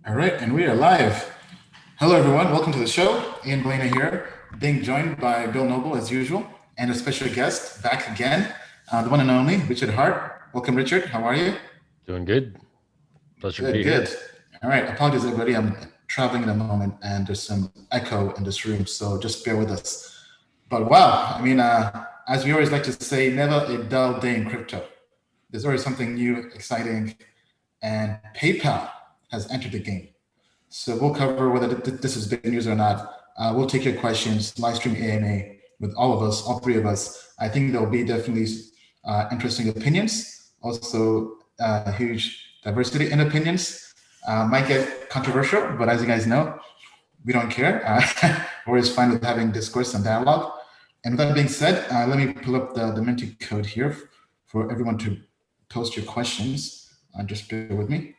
All right, and we are live. Hello, everyone. Welcome to the show. Ian Balina here, being joined by Bill Noble as usual, and a special guest back again, the one and only Richard Hart. Welcome, Richard. How are you? Doing good. Pleasure to be here. Good. All right. Apologies, everybody. I'm traveling in a moment, and there's some echo in this room, so just bear with us. But wow, I mean, as we always like to say, never a dull day in crypto. There's always something new, exciting, and PayPal has entered the game. So we'll cover whether this is big news or not. We'll take your questions, live stream AMA with all of us, all three of us. I think there'll be definitely interesting opinions, also huge diversity in opinions. Might get controversial, but as you guys know, we don't care. We're always fine with having discourse and dialogue. And with that being said, let me pull up the Minty code here for everyone to post your questions. Just bear with me.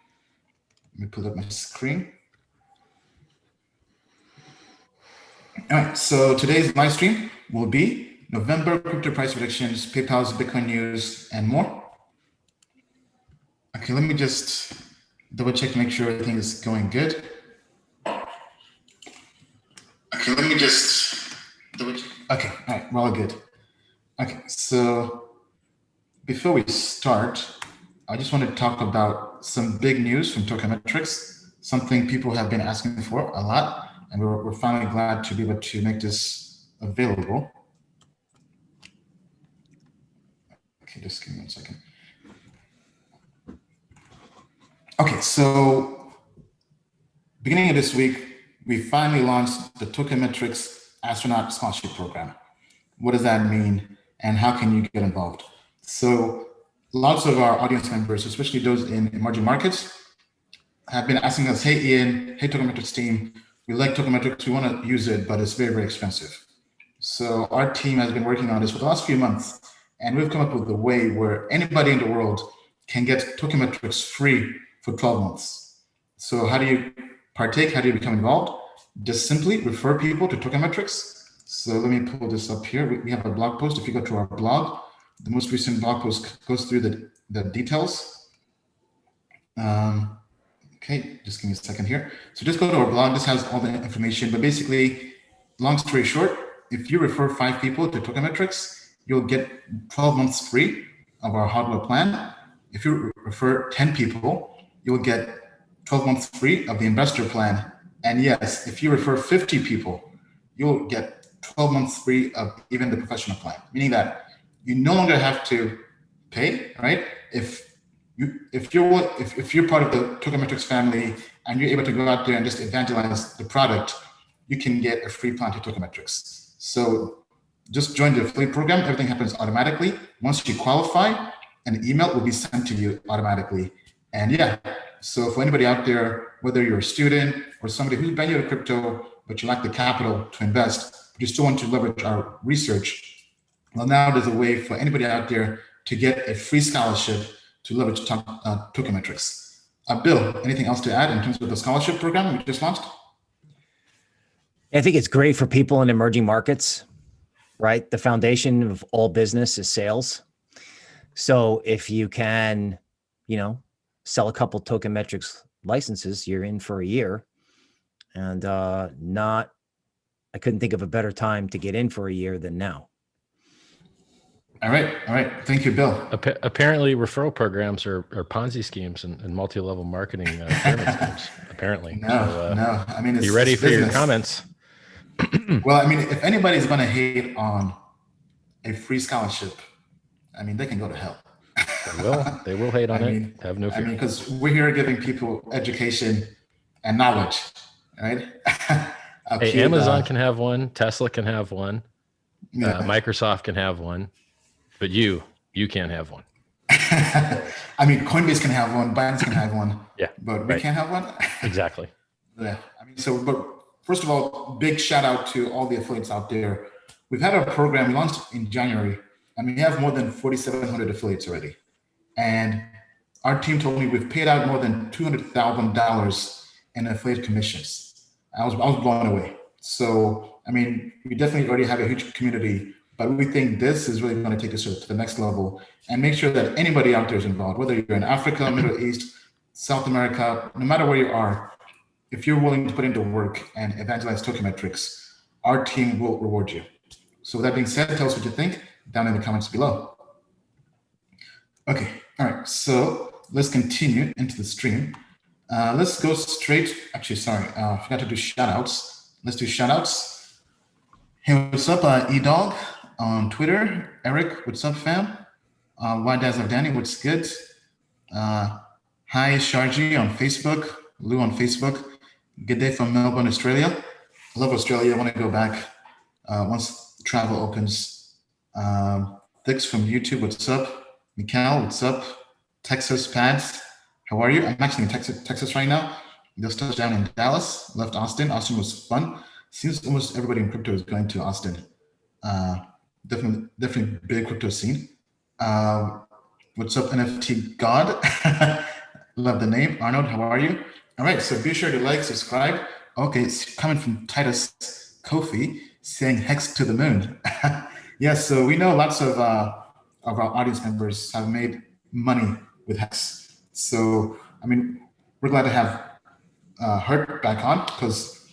Let me pull up my screen. All right, so today's live stream will be November crypto price predictions, PayPal's Bitcoin news, and more. Okay, let me just double check to make sure everything is going good. Okay, let me just double check. Okay, all right, we're all good. Okay, so before we start, I just want to talk about some big news from TokenMetrics, something people have been asking for a lot, and we're finally glad to be able to make this available. Okay, just give me 1 second. Okay, so beginning of this week, we finally launched the TokenMetrics Astronaut Scholarship Program. What does that mean, and how can you get involved? So lots of our audience members, especially those in emerging markets, have been asking us, hey, Ian, hey, TokenMetrics team, we like TokenMetrics, we want to use it, but it's very, very expensive. So our team has been working on this for the last few months, and we've come up with a way where anybody in the world can get TokenMetrics free for 12 months. So how do you partake? How do you become involved? Just simply refer people to TokenMetrics. So let me pull this up here. We have a blog post. If you go to our blog, the most recent blog post goes through the details. Okay, just give me a second here. So just go to our blog. This has all the information, but basically, long story short, if you refer 5 people to TokenMetrics, you'll get 12 months free of our hardware plan. If you refer 10 people, you'll get 12 months free of the investor plan. And yes, if you refer 50 people, you'll get 12 months free of even the professional plan, meaning that you no longer have to pay, right? If you're part of the TokenMetrics family and you're able to go out there and just evangelize the product, you can get a free plan to TokenMetrics. So just join the affiliate program. Everything happens automatically. Once you qualify, an email will be sent to you automatically. And yeah, so for anybody out there, whether you're a student or somebody who's brand new to crypto, but you lack the capital to invest, but you still want to leverage our research, well, now there's a way for anybody out there to get a free scholarship to leverage TokenMetrics. Bill, anything else to add in terms of the scholarship program we just launched? I think it's great for people in emerging markets, right? The foundation of all business is sales. So if you can, sell a couple TokenMetrics licenses, you're in for a year. And I couldn't think of a better time to get in for a year than now. All right. Thank you, Bill. Apparently, referral programs are Ponzi schemes and multi-level marketing pyramid schemes. Apparently, no. I mean, be ready for your comments. Well, I mean, if anybody's going to hate on a free scholarship, I mean, they can go to hell. They will hate on it. Have no fear. I mean, because we're here giving people education and knowledge, right? Hey, Amazon can have one. Tesla can have one. Microsoft can have one. But you can't have one. I mean, Coinbase can have one, Binance can have one. Yeah. But we can't have one? Exactly. Yeah. I mean, but first of all, big shout out to all the affiliates out there. We've had our program launched in January, and we have more than 4,700 affiliates already. And our team told me we've paid out more than $200,000 in affiliate commissions. I was blown away. So, I mean, we definitely already have a huge community but we think this is really going to take us to the next level and make sure that anybody out there is involved, whether you're in Africa, Middle East, South America, no matter where you are, if you're willing to put into work and evangelize TokenMetrics, our team will reward you. So with that being said, tell us what you think down in the comments below. Okay, all right, so let's continue into the stream. Let's go straight, actually, sorry, I forgot to do shoutouts. Let's do shoutouts. Hey, what's up, E-Dog on Twitter. Eric, what's up, fam? Why Daz of Danny, what's good? Hi, Sharji on Facebook, Lou on Facebook. Good day from Melbourne, Australia. I love Australia. I want to go back once travel opens. Dix from YouTube, what's up? Mikhail, what's up? Texas Pads, how are you? I'm actually in Texas right now. Just touched down in Dallas, left Austin. Austin was fun. Seems almost everybody in crypto is going to Austin. Definitely big crypto scene. What's up, NFT God? Love the name. Arnold, how are you? All right, so be sure to like, subscribe. Okay, it's coming from Titus Kofi saying hex to the moon. Yes, so we know lots of our audience members have made money with hex. So, I mean, we're glad to have Hart back on because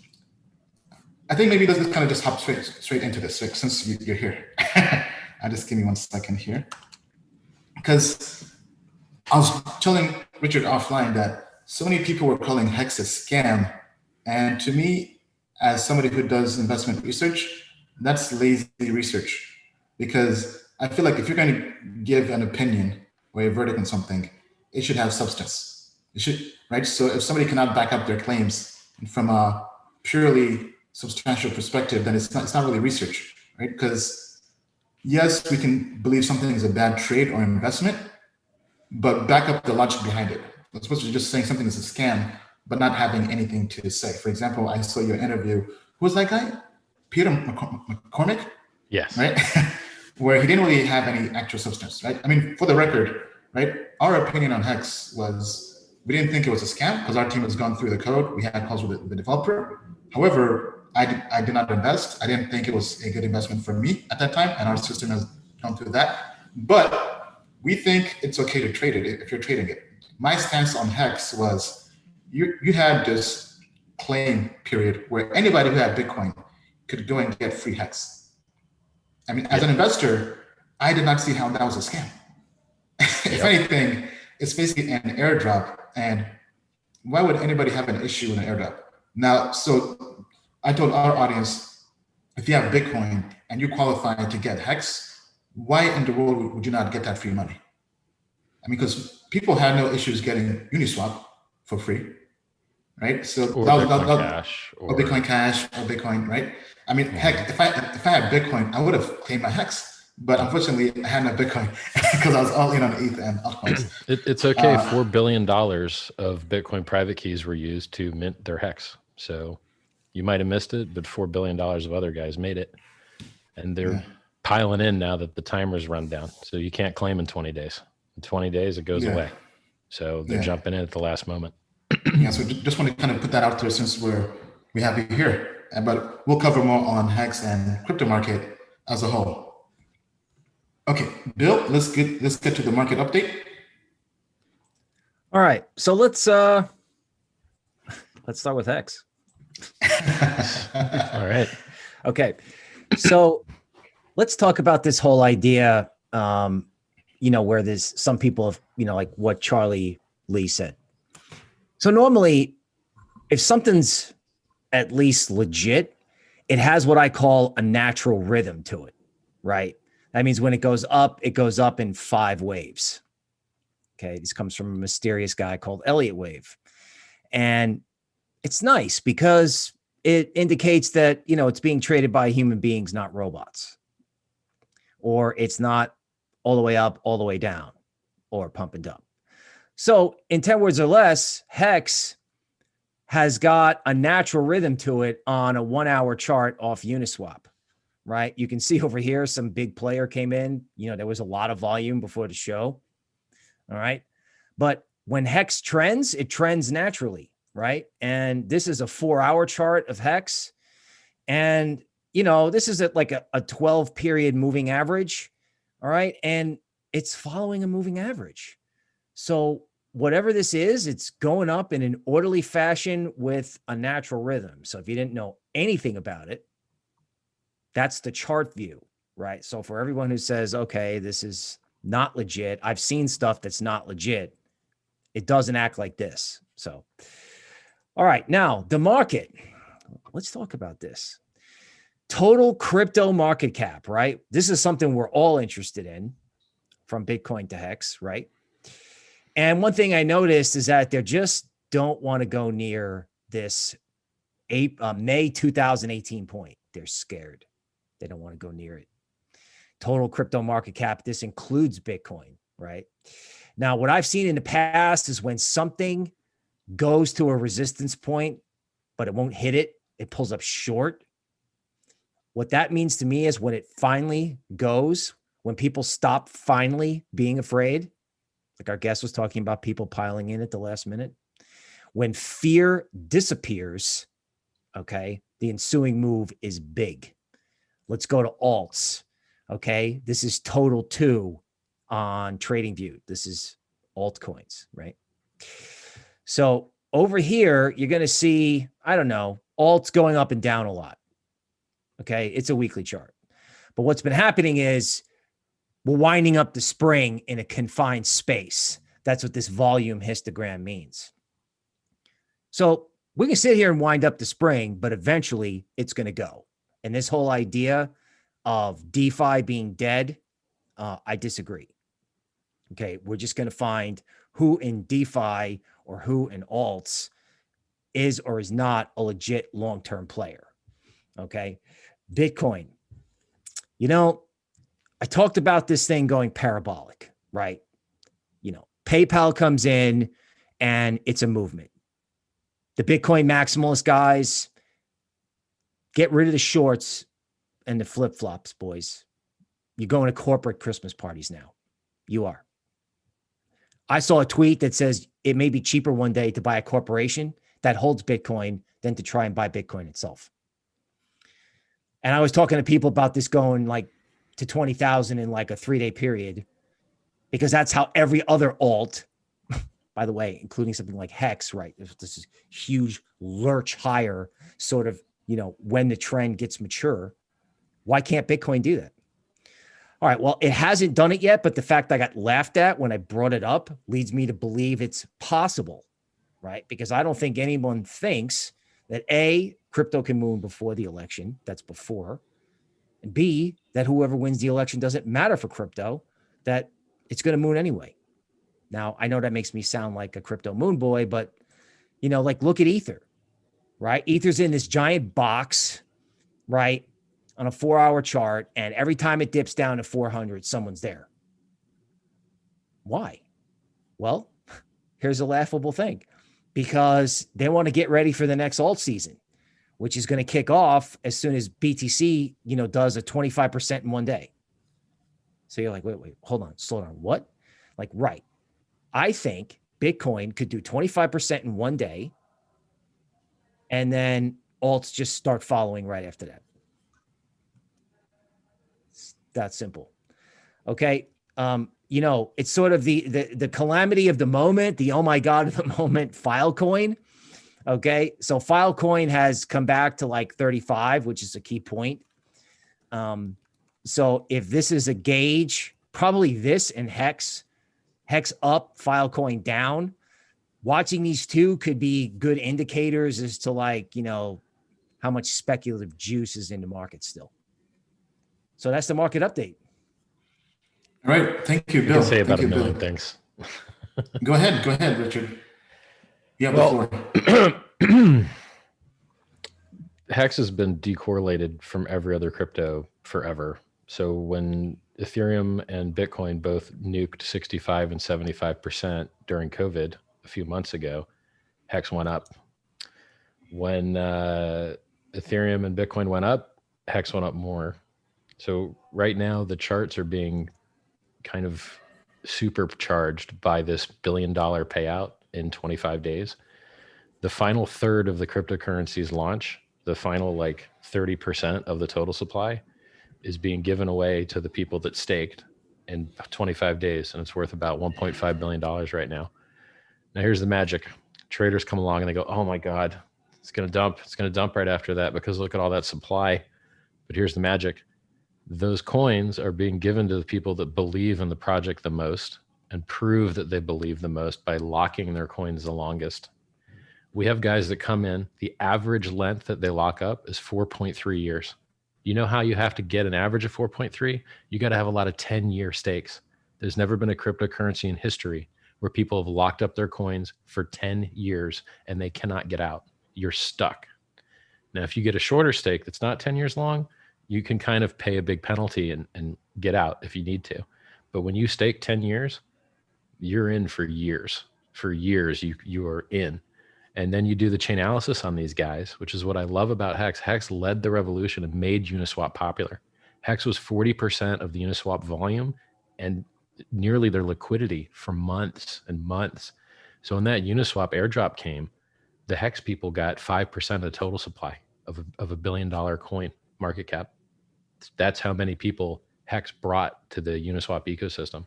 I think maybe let's kind of just hop straight into this since you're here. Just give me 1 second here. Because I was telling Richard offline that so many people were calling hex a scam. And to me, as somebody who does investment research, that's lazy research. Because I feel like if you're going to give an opinion or a verdict on something, it should have substance. It should, right? So if somebody cannot back up their claims from a purely substantial perspective, then it's not really research, right? Because yes, we can believe something is a bad trade or investment, but back up the logic behind it. As opposed to just saying something is a scam, but not having anything to say. For example, I saw your interview. Who was that guy? Peter McCormick? Yes. Right? Where he didn't really have any actual substance, right? I mean, for the record, right? Our opinion on Hex was we didn't think it was a scam because our team has gone through the code. We had calls with the developer. However, I did not invest. I didn't think it was a good investment for me at that time, and our system has gone through that. But we think it's okay to trade it if you're trading it. My stance on Hex was you had this claim period where anybody who had Bitcoin could go and get free Hex. I mean, as an investor, I did not see how that was a scam. If anything, it's basically an airdrop. And why would anybody have an issue with an airdrop? Now, so I told our audience, if you have Bitcoin and you qualify to get Hex, why in the world would you not get that free money? I mean, because people had no issues getting Uniswap for free, right? So or Bitcoin Cash, or Bitcoin Cash, or Bitcoin, right? I mean, heck, if I had Bitcoin, I would have claimed my Hex, but unfortunately, I had no Bitcoin because I was all in on ETH and altcoins. It's okay. $4 billion of Bitcoin private keys were used to mint their Hex. So you might have missed it, but $4 billion of other guys made it, and they're piling in now that the timer's run down. So you can't claim in 20 days. In 20 days, it goes away. So they're jumping in at the last moment. Yeah, so just want to kind of put that out there since we have you here. But we'll cover more on Hex and crypto market as a whole. Okay, Bill, let's get to the market update. All right, so let's start with Hex. All right. Okay, so let's talk about this whole idea. Where there's some people have, like what Charlie Lee said. So normally, if something's at least legit, it has what I call a natural rhythm to it, right? That means when it goes up in 5 waves. Okay, this comes from a mysterious guy called Elliott Wave. And it's nice because it indicates that, it's being traded by human beings, not robots. Or it's not all the way up, all the way down, or pump and dump. So in 10 words or less, Hex has got a natural rhythm to it on a 1-hour chart off Uniswap, right? You can see over here, some big player came in. There was a lot of volume before the show. All right. But when Hex trends, it trends naturally, right? And this is a 4-hour chart of Hex. And this is like a 12 period moving average. All right. And it's following a moving average. So whatever this is, it's going up in an orderly fashion with a natural rhythm. So if you didn't know anything about it, that's the chart view, right? So for everyone who says, okay, this is not legit, I've seen stuff that's not legit, it doesn't act like this. So, all right, now the market. Let's talk about this. Total crypto market cap, right? This is something we're all interested in, from Bitcoin to Hex, right? And one thing I noticed is that they just don't want to go near this May 2018 point. They're scared. They don't want to go near it. Total crypto market cap, this includes Bitcoin, right? Now, what I've seen in the past is when something goes to a resistance point, but it won't hit it, it pulls up short. What that means to me is when it finally goes, when people stop finally being afraid, like our guest was talking about people piling in at the last minute, when fear disappears, okay, the ensuing move is big. Let's go to alts. Okay, this is total 2 on TradingView. This is altcoins, right? So over here, you're going to see, I don't know, alts going up and down a lot. Okay, it's a weekly chart. But what's been happening is we're winding up the spring in a confined space. That's what this volume histogram means. So we can sit here and wind up the spring, but eventually it's going to go. And this whole idea of DeFi being dead, I disagree. Okay, we're just going to find who in DeFi or who in alts is or is not a legit long-term player. Okay, Bitcoin. I talked about this thing going parabolic, right? PayPal comes in and it's a movement. The Bitcoin maximalist guys, get rid of the shorts and the flip-flops, boys. You're going to corporate Christmas parties now. You are. I saw a tweet that says it may be cheaper one day to buy a corporation that holds Bitcoin than to try and buy Bitcoin itself. And I was talking to people about this going like to 20,000 in like a 3-day period, because that's how every other alt, by the way, including something like Hex, right? This is huge lurch higher sort of, when the trend gets mature. Why can't Bitcoin do that? All right, well, it hasn't done it yet, but the fact I got laughed at when I brought it up leads me to believe it's possible, right? Because I don't think anyone thinks that A, crypto can move before the election. That's before. And B, that whoever wins the election doesn't matter for crypto, that it's going to moon anyway. Now, I know that makes me sound like a crypto moon boy, but, look at Ether, right? Ether's in this giant box, right, on a 4-hour chart, and every time it dips down to 400, someone's there. Why? Well, here's a laughable thing. Because they want to get ready for the next alt season, which is going to kick off as soon as BTC, does a 25% in one day. So you're like, wait, hold on, slow down. What? Like, right. I think Bitcoin could do 25% in one day, and then alts just start following right after that. It's that simple. Okay. It's sort of the calamity of the moment, the oh my God of the moment, Filecoin. Okay. So Filecoin has come back to like 35, which is a key point. So if this is a gauge, probably this and Hex up, Filecoin down. Watching these two could be good indicators as to how much speculative juice is in the market still. So that's the market update. All right. Thank you, Bill. You can say about a million things. Go ahead, Richard. You have the floor. Hex has been decorrelated from every other crypto forever. So when Ethereum and Bitcoin both nuked 65 and 75% during COVID a few months ago, Hex went up. When Ethereum and Bitcoin went up, Hex went up more. So right now the charts are being kind of supercharged by this $1 billion payout in 25 days. The final third of the cryptocurrency's launch the final like 30% of the total supply is being given away to the people that staked in 25 days. And it's worth about $1.5 billion right now. Now here's the magic. Traders come along and they go, oh my God, it's going to dump. It's going to dump right after that because look at all that supply. But here's the magic. Those coins are being given to the people that believe in the project the most and prove that they believe the most by locking their coins the longest. We have guys that come in, the average length that they lock up is 4.3 years. You know how you have to get an average of 4.3? You got to have a lot of 10-year stakes. There's never been a cryptocurrency in history where people have locked up their coins for 10 years and they cannot get out. You're stuck. Now, if you get a shorter stake that's not 10 years long, you can kind of pay a big penalty and get out if you need to. But when you stake 10 years, you're in for years. For years, you are in. And then you do the chain analysis on these guys, which is what I love about Hex. Hex led the revolution and made Uniswap popular. Hex was 40% of the Uniswap volume and nearly their liquidity for months and months. So when that Uniswap airdrop came, the Hex people got 5% of the total supply of a $1 billion coin market cap. That's how many people Hex brought to the Uniswap ecosystem.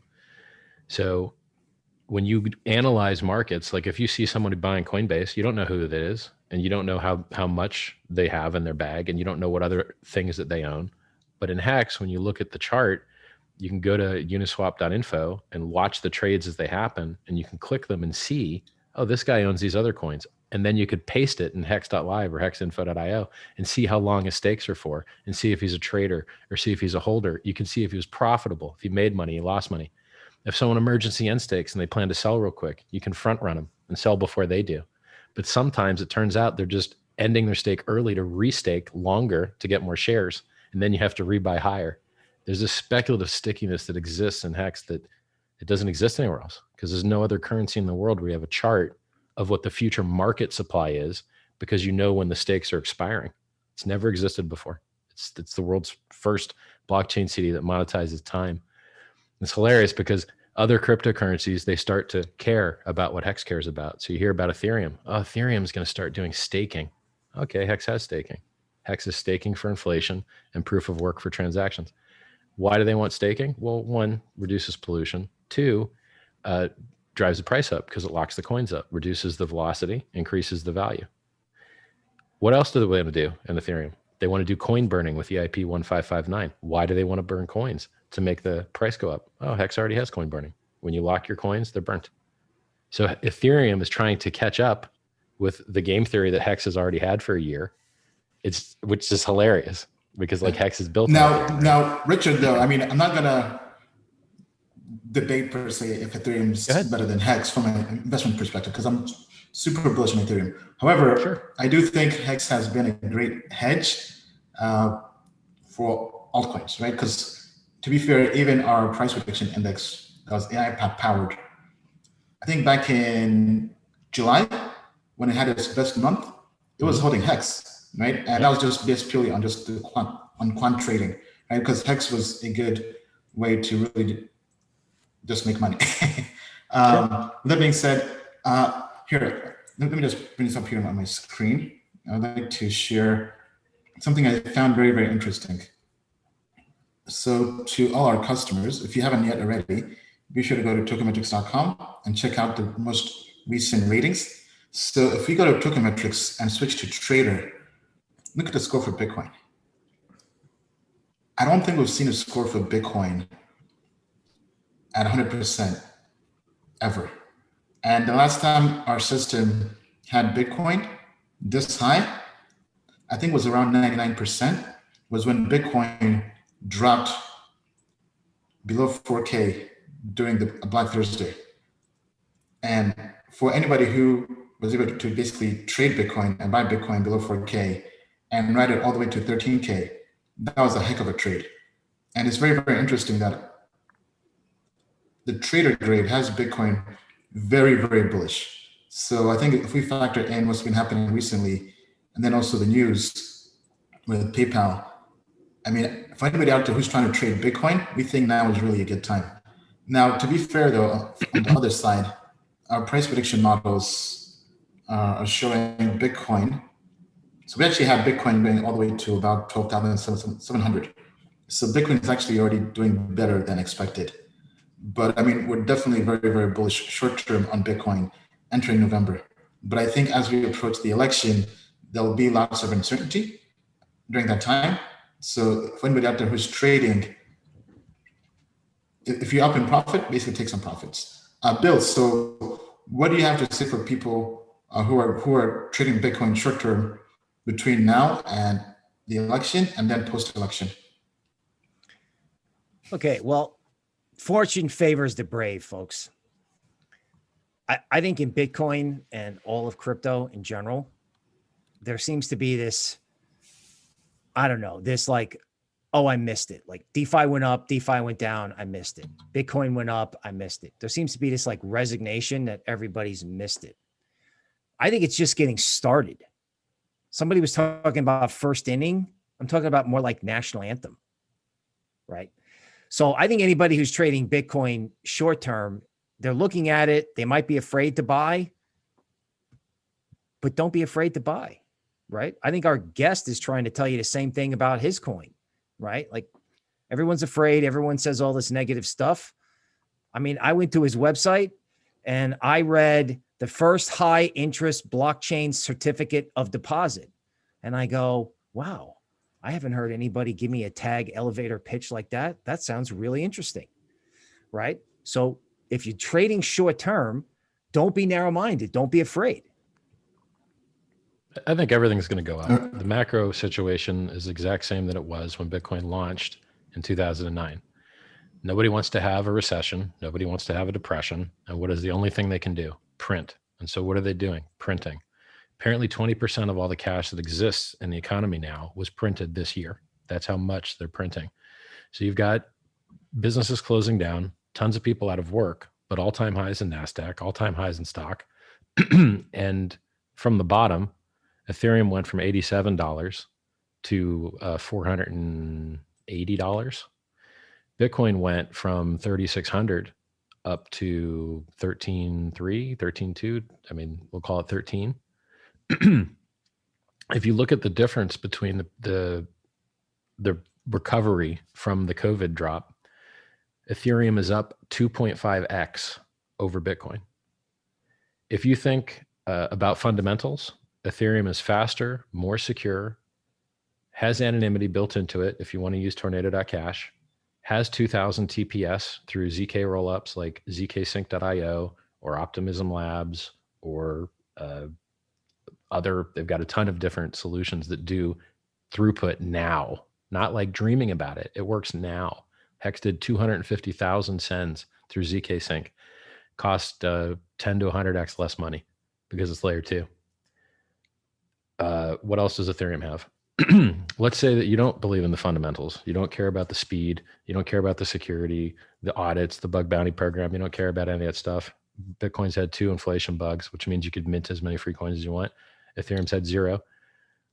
So when you analyze markets, like if you see somebody buying Coinbase, you don't know who that is, and you don't know how much they have in their bag, and you don't know what other things that they own. But in Hex, when you look at the chart, you can go to uniswap.info and watch the trades as they happen, and you can click them and see, oh, this guy owns these other coins. And then you could paste it in hex.live or hexinfo.io and see how long his stakes are for, and see if he's a trader or see if he's a holder. You can see if he was profitable, if he made money, he lost money. If someone emergency end stakes and they plan to sell real quick, you can front run them and sell before they do. But sometimes it turns out they're just ending their stake early to restake longer to get more shares. And then you have to rebuy higher. There's a speculative stickiness that exists in Hex that it doesn't exist anywhere else, because there's no other currency in the world where you have a chart of what the future market supply is, because you know when the stakes are expiring. It's never existed before. It's the world's first blockchain CD that monetizes time. It's hilarious because other cryptocurrencies, they start to care about what Hex cares about. So you hear about Ethereum. Oh, Ethereum is going to start doing staking. Okay, Hex has staking. Hex is staking for inflation and proof of work for transactions. Why do they want staking? Well, one, reduces pollution. Two, drives the price up because it locks the coins up, reduces the velocity, increases the value. What else do they want to do in Ethereum? They want to do coin burning with EIP 1559. Why do they want to burn coins? To make the price go up. Oh, Hex already has coin burning. When you lock your coins, they're burnt. So Ethereum is trying to catch up with the game theory that Hex has already had for a year. Which is hilarious because like Hex is built. Now, Richard, though, I mean, I'm not gonna debate per se if Ethereum's better than Hex from an investment perspective, because I'm super bullish on Ethereum. However, sure, I do think Hex has been a great hedge for altcoins, right? Because to be fair, even our price prediction index that was AI powered, I think back in July, when it had its best month, it was holding Hex, right? And that was just based purely on just the quant trading, right? Because Hex was a good way to really just make money. Sure. With that being said, here, let me just bring this up here on my screen. I'd like to share something I found very, very interesting. So to all our customers, if you haven't yet already, be sure to go to TokenMetrics.com and check out the most recent ratings. So if we go to TokenMetrics and switch to trader, look at the score for Bitcoin. I don't think we've seen a score for Bitcoin at 100% ever. And the last time our system had Bitcoin this high, I think was around 99%, was when Bitcoin dropped below 4K during the Black Thursday. And for anybody who was able to basically trade Bitcoin and buy Bitcoin below 4K and ride it all the way to 13K, that was a heck of a trade. And it's very, very interesting that the trader grade has Bitcoin very, very bullish. So I think if we factor in what's been happening recently, and then also the news with PayPal, I mean, for anybody out there who's trying to trade Bitcoin, we think now is really a good time. Now, to be fair though, on the other side, our price prediction models are showing Bitcoin So we actually have Bitcoin going all the way to about 12,700. So Bitcoin is actually already doing better than expected. But I mean, we're definitely very, very bullish short term on Bitcoin entering November. But I think as we approach the election, there'll be lots of uncertainty during that time. So for anybody out there who's trading, if you're up in profit, basically take some profits. Bill, so what do you have to say for people who are trading Bitcoin short term between now and the election and then post-election? Okay, well, fortune favors the brave, folks. I think in Bitcoin and all of crypto in general, there seems to be this, I don't know, this like, oh, I missed it. Like DeFi went up, DeFi went down, I missed it. Bitcoin went up, I missed it. There seems to be this like resignation that everybody's missed it. I think it's just getting started. Somebody was talking about first inning. I'm talking about more like national anthem, right? So I think anybody who's trading Bitcoin short term, they're looking at it. They might be afraid to buy, but don't be afraid to buy, right? I think our guest is trying to tell you the same thing about his coin, right? Like everyone's afraid. Everyone says all this negative stuff. I mean, I went to his website and I read the first high interest blockchain certificate of deposit. And I go, wow, I haven't heard anybody give me a tag elevator pitch like that. That sounds really interesting, right? So if you're trading short term, don't be narrow-minded. Don't be afraid. I think everything's going to go up. The macro situation is the exact same that it was when Bitcoin launched in 2009. Nobody wants to have a recession. Nobody wants to have a depression. And what is the only thing they can do? Print. And so what are they doing? Printing. Apparently 20% of all the cash that exists in the economy now was printed this year. That's how much they're printing. So you've got businesses closing down, tons of people out of work, but all-time highs in NASDAQ, all-time highs in stock. And from the bottom, Ethereum went from $87 to $480. Bitcoin went from 3,600 up to 13.3, 13.2. I mean, we'll call it 13. If you look at the difference between the recovery from the COVID drop, Ethereum is up 2.5x over Bitcoin. If you think about fundamentals, Ethereum is faster, more secure, has anonymity built into it if you want to use tornado.cash, has 2000 TPS through ZK rollups like zksync.io or Optimism Labs or they've got a ton of different solutions that do throughput now, not like dreaming about it. It works now. Hex did 250,000 sends through ZK Sync. Cost 10 to 100x less money because it's layer 2. What else does Ethereum have? Let's say that you don't believe in the fundamentals. You don't care about the speed. You don't care about the security, the audits, the bug bounty program. You don't care about any of that stuff. Bitcoin's had 2 inflation bugs, which means you could mint as many free coins as you want. Ethereum's had 0.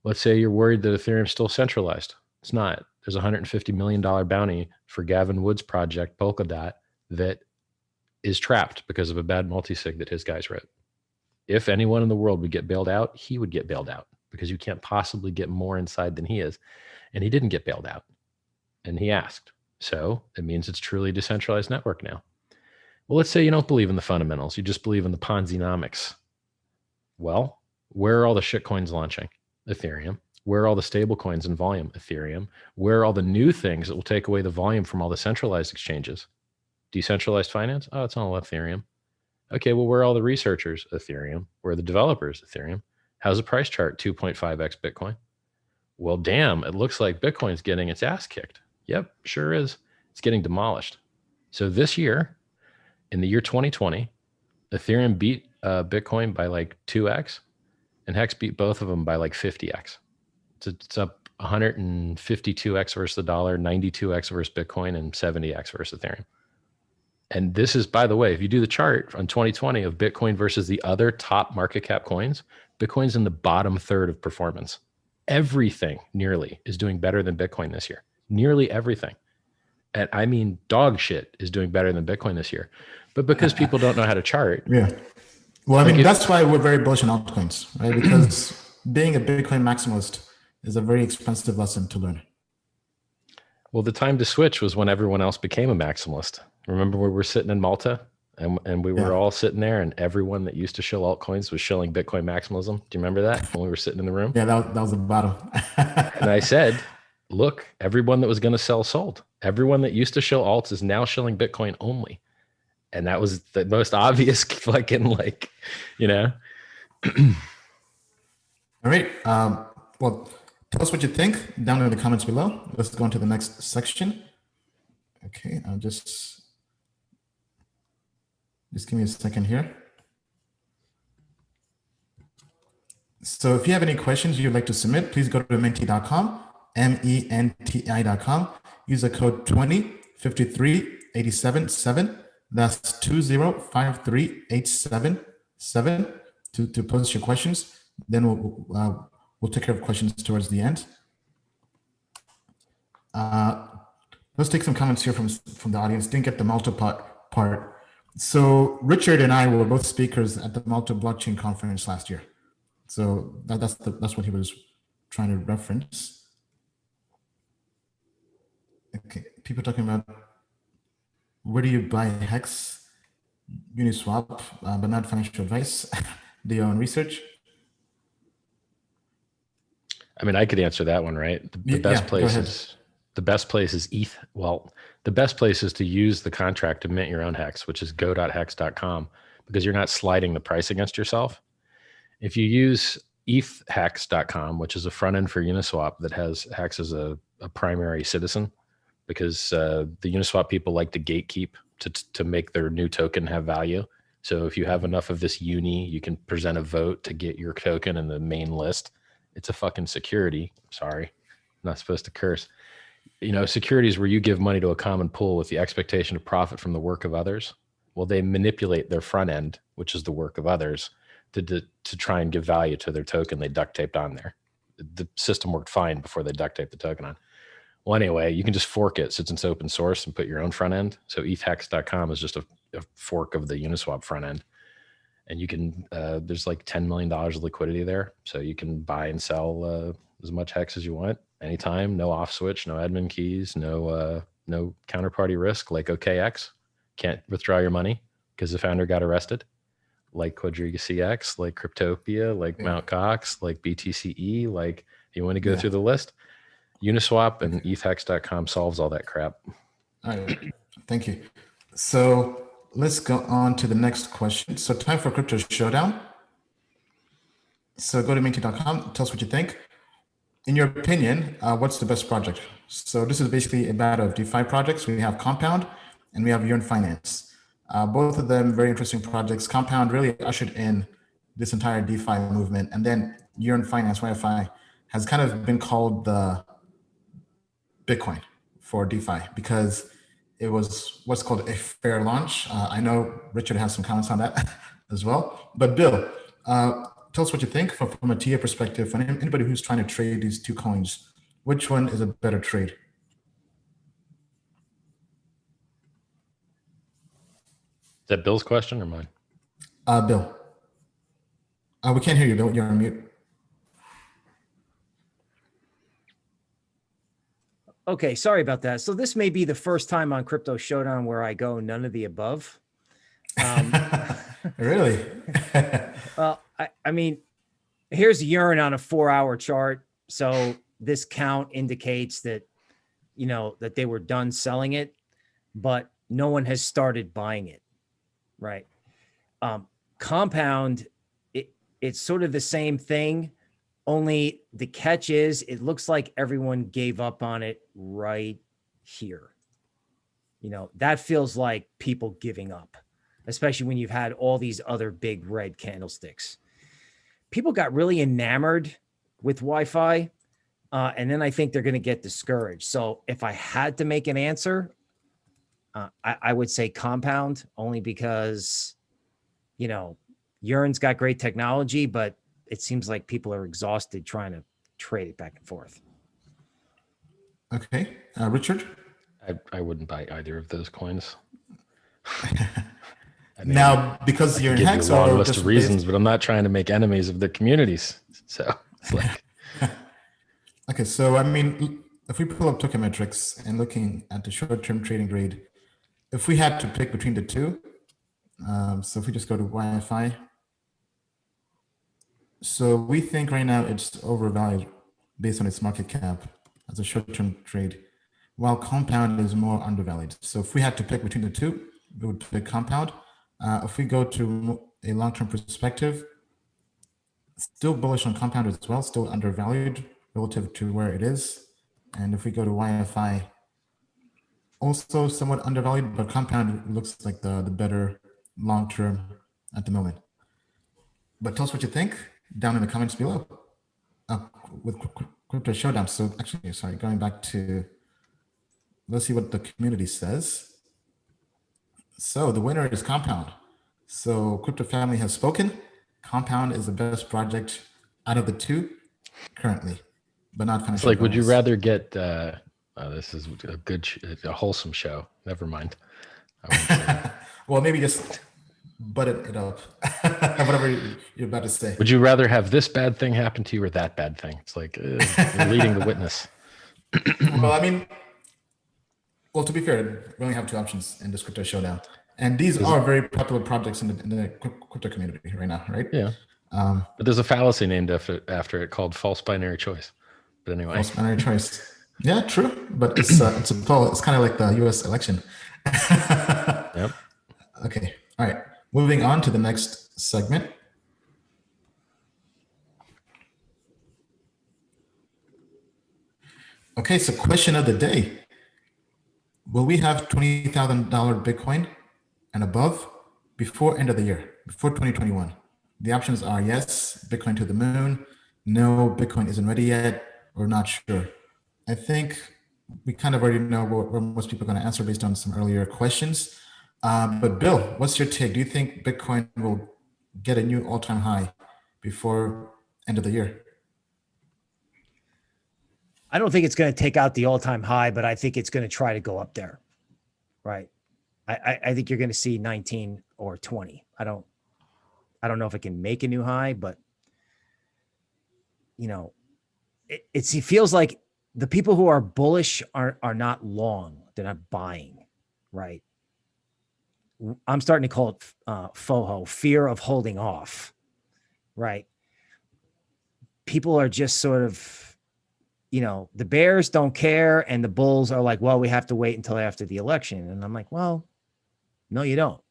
Let's say you're worried that Ethereum's still centralized. It's not. There's a $150 million bounty for Gavin Wood's project, Polkadot, that is trapped because of a bad multisig that his guys wrote. If anyone in the world would get bailed out, he would get bailed out because you can't possibly get more inside than he is. And he didn't get bailed out. And he asked. So it means it's truly a decentralized network now. Well, let's say you don't believe in the fundamentals. You just believe in the Ponzi-nomics. Well, where are all the shit coins launching? Ethereum. Where are all the stable coins in volume? Ethereum. Where are all the new things that will take away the volume from all the centralized exchanges? Decentralized finance? Oh, it's all Ethereum. Okay, well, where are all the researchers? Ethereum. Where are the developers? Ethereum. How's the price chart? 2.5x Bitcoin. Well, damn, it looks like Bitcoin's getting its ass kicked. Yep, sure is. It's getting demolished. So this year, in the year 2020, Ethereum beat Bitcoin by like 2x, and Hex beat both of them by like 50x. It's up 152x versus the dollar, 92x versus Bitcoin, and 70x versus Ethereum. And this is, by the way, if you do the chart on 2020 of Bitcoin versus the other top market cap coins, Bitcoin's in the bottom third of performance. Everything nearly is doing better than Bitcoin this year. Nearly everything. And I mean, dog shit is doing better than Bitcoin this year. But because people don't know how to chart. Yeah. Well, I mean, that's why we're very bullish on altcoins, right? Because being a Bitcoin maximalist is a very expensive lesson to learn. Well, the time to switch was when everyone else became a maximalist. Remember we were sitting in Malta and we were all sitting there and everyone that used to shill altcoins was shilling Bitcoin maximalism. Do you remember that when we were sitting in the room? Yeah, that was the bottom. And I said, look, everyone that was going to sell sold. Everyone that used to shill alts is now shilling Bitcoin only. And that was the most obvious fucking like, you know. All right. Well, tell us what you think down in the comments below. Let's go into the next section. Okay, I'll just give me a second here. So if you have any questions you'd like to submit, please go to menti.com, menti.com. Use the code 2053877. That's 2053877 to post your questions. Then we'll take care of questions towards the end. Let's take some comments here from the audience. Didn't get the Malta part. So Richard and I were both speakers at the Malta blockchain conference last year. So that's what he was trying to reference. Okay, people talking about where do you buy Hex, Uniswap, but not financial advice. Do your own research. I mean, I could answer that one, right? The best place is ETH. Well, the best place is to use the contract to mint your own hex, which is go.hex.com, because you're not sliding the price against yourself. If you use ethhex.com, which is a front end for Uniswap that has hex as a primary citizen, because the Uniswap people like to gatekeep to make their new token have value. So if you have enough of this uni, you can present a vote to get your token in the main list. It's a fucking security. Sorry, I'm not supposed to curse. You know, securities where you give money to a common pool with the expectation of profit from the work of others. Well, they manipulate their front end, which is the work of others, to try and give value to their token they duct taped on there. The system worked fine before they duct taped the token on. Well, anyway, you can just fork it since it's open source and put your own front end. So ethhex.com is just a fork of the Uniswap front end. And you can, there's like $10 million of liquidity there. So you can buy and sell as much hex as you want anytime, no off switch, no admin keys, no counterparty risk like OKX. Can't withdraw your money because the founder got arrested. Like Quadriga CX, like Cryptopia, like Mt. Gox, like BTCE, like you want to go through the list? Uniswap and ethhex.com solves all that crap. All right, thank you. So let's go on to the next question. So time for Crypto Showdown. So go to menti.com, tell us what you think. In your opinion, what's the best project? So this is basically a battle of DeFi projects. We have Compound and we have Yearn Finance. Both of them very interesting projects. Compound really ushered in this entire DeFi movement. And then Yearn Finance, YFI, has kind of been called the Bitcoin for DeFi because it was what's called a fair launch. I know Richard has some comments on that as well. But Bill, tell us what you think from a TA perspective, for anybody who's trying to trade these two coins, which one is a better trade? Is that Bill's question or mine? Bill. We can't hear you, Bill. You're on mute. Okay, sorry about that. So this may be the first time on Crypto Showdown where I go none of the above. Really? Well, I mean, here's Yearn on a 4-hour chart. So this count indicates that, you know, that they were done selling it, but no one has started buying it, right? Compound, it's sort of the same thing, only the catch is it looks like everyone gave up on it right here. You know, that feels like people giving up, especially when you've had all these other big red candlesticks. People got really enamored with Wi-Fi, and then I think they're going to get discouraged. So if I had to make an answer, I would say Compound, only because, you know, Yearn's got great technology, but it seems like people are exhausted trying to trade it back and forth. Okay. Richard? I wouldn't buy either of those coins. I mean, now, because you're in Hex, a long list of reasons, but I'm not trying to make enemies of the communities. So Like, Okay, so I mean, if we pull up TokenMetrics and looking at the short-term trading grade, if we had to pick between the two, so if we just go to YFI, so we think right now it's overvalued based on its market cap as a short-term trade, while Compound is more undervalued. So if we had to pick between the two, we would pick Compound. If we go to a long-term perspective, still bullish on Compound as well, still undervalued relative to where it is. And if we go to YFI, also somewhat undervalued, but Compound looks like the better long-term at the moment. But tell us what you think down in the comments below with Crypto Showdown. So actually, sorry, going back to, let's see what the community says. So the winner is Compound. So Crypto Family has spoken. Compound is the best project out of the two currently, but not financial. it's like, would you advice. rather get, this is a good, a wholesome show. Never mind. I won't say that. Well, maybe just butt it up. Whatever you're about to say. Would you rather have this bad thing happen to you or that bad thing? It's like you're leading the witness. Well, I mean, well, to be fair, we only have two options in this Crypto Showdown. And these are very popular projects in the crypto community right now, right? Yeah. But there's a fallacy named after it called false binary choice. But anyway. False binary choice. Yeah, true. But it's a poll. It's kind of like the US election. Yep. Okay. All right. Moving on to the next segment. Okay, so question of the day. Will we have $20,000 Bitcoin and above before end of the year, before 2021? The options are yes, Bitcoin to the moon, no, Bitcoin isn't ready yet, or not sure. I think we kind of already know where most people are going to answer based on some earlier questions. But Bill, what's your take? Do you think Bitcoin will get a new all-time high before end of the year? I don't think it's going to take out the all-time high, but I think it's going to try to go up there. Right. I think you're going to see 19 or 20. I don't know if it can make a new high, but you know, it feels like the people who are bullish are not long. They're not buying. Right. I'm starting to call it FOHO, fear of holding off. Right. People are just sort of, you know, the bears don't care and the bulls are like, well, we have to wait until after the election. And I'm like, well, no, you don't.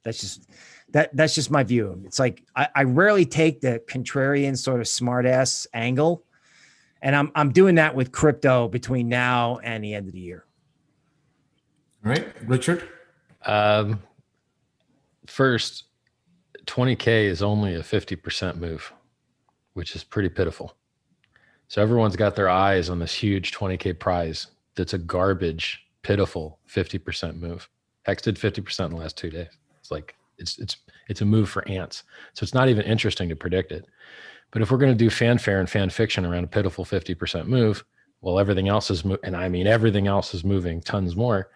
That's just my view. It's like, I rarely take the contrarian sort of smart ass angle. And I'm doing that with crypto between now and the end of the year. All right, Richard. First, 20K is only a 50% move, which is pretty pitiful. So everyone's got their eyes on this huge 20K prize that's a garbage, pitiful 50% move. Hex did 50% in the last 2 days. It's like, it's a move for ants. So it's not even interesting to predict it. But if we're going to do fanfare and fan fiction around a pitiful 50% move, well, everything else is, and I mean, everything else is moving tons more.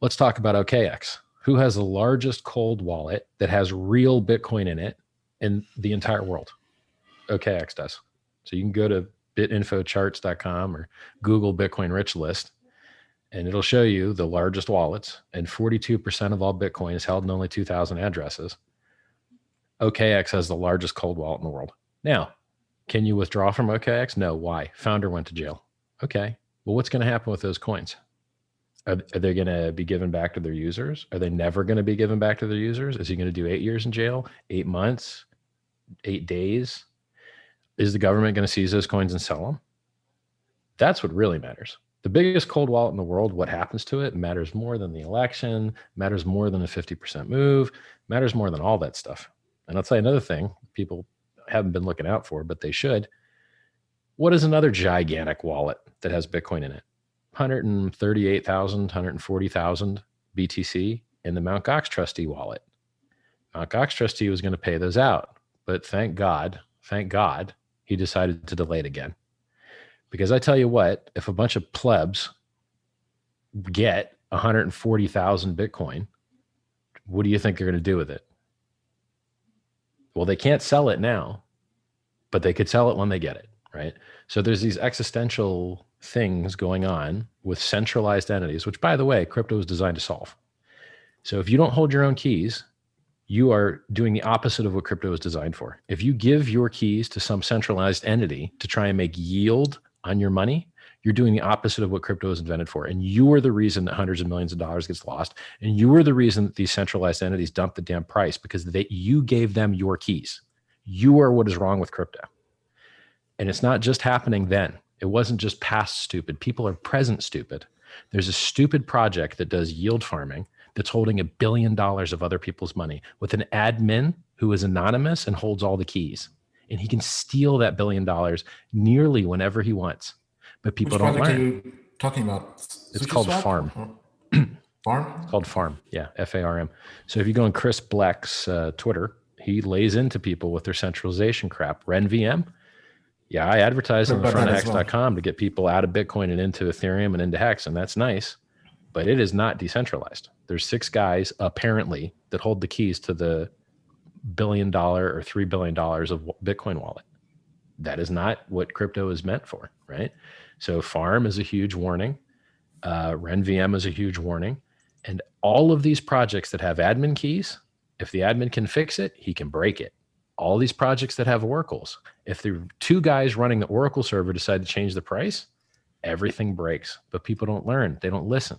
Let's talk about OKX. Who has the largest cold wallet that has real Bitcoin in it in the entire world? OKX does. So you can go to bitinfocharts.com or Google Bitcoin rich list, and it'll show you the largest wallets, and 42% of all Bitcoin is held in only 2,000 addresses. OKX has the largest cold wallet in the world. Now, can you withdraw from OKX? No. Why? Founder went to jail. Okay. Well, what's going to happen with those coins? Are they going to be given back to their users? Are they never going to be given back to their users? Is he going to do 8 years in jail, 8 months, 8 days? Is the government going to seize those coins and sell them? That's what really matters. The biggest cold wallet in the world, what happens to it matters more than the election, matters more than a 50% move, matters more than all that stuff. And I'll tell you another thing people haven't been looking out for, but they should. What is another gigantic wallet that has Bitcoin in it? 138,000, 140,000 BTC in the Mt. Gox trustee wallet. Mt. Gox trustee was going to pay those out, but thank God, he decided to delay it again. Because I tell you what, if a bunch of plebs get 140,000 Bitcoin, what do you think they're going to do with it? Well, they can't sell it now. but they could sell it when they get it, right? So there's these existential things going on with centralized entities, which, by the way, crypto is designed to solve. So if you don't hold your own keys, you are doing the opposite of what crypto is designed for. If you give your keys to some centralized entity to try and make yield on your money, you're doing the opposite of what crypto is invented for. And you are the reason that hundreds of millions of dollars gets lost. And you are the reason that these centralized entities dump the damn price, because you gave them your keys. You are what is wrong with crypto. And it's not just happening then. It wasn't just past stupid. People are present stupid. There's a stupid project that does yield farming that's holding $1 billion of other people's money with an admin who is anonymous and holds all the keys. And he can steal that $1 billion nearly whenever he wants. But people don't learn. Which project are you talking about? It's called Farm. Farm? It's called Farm. Yeah, FARM. So if you go on Chris Black's Twitter, he lays into people with their centralization crap. RenVM. Yeah, I advertise on the front of hex.com to get people out of Bitcoin and into Ethereum and into Hex, and that's nice. But it is not decentralized. There's 6 guys apparently that hold the keys to the $1 billion or $3 billion of Bitcoin wallet. That is not what crypto is meant for, right? So Farm is a huge warning. RenVM is a huge warning. And all of these projects that have admin keys, if the admin can fix it, he can break it. All these projects that have oracles, if the 2 guys running the Oracle server decide to change the price, everything breaks. But people don't learn. They don't listen.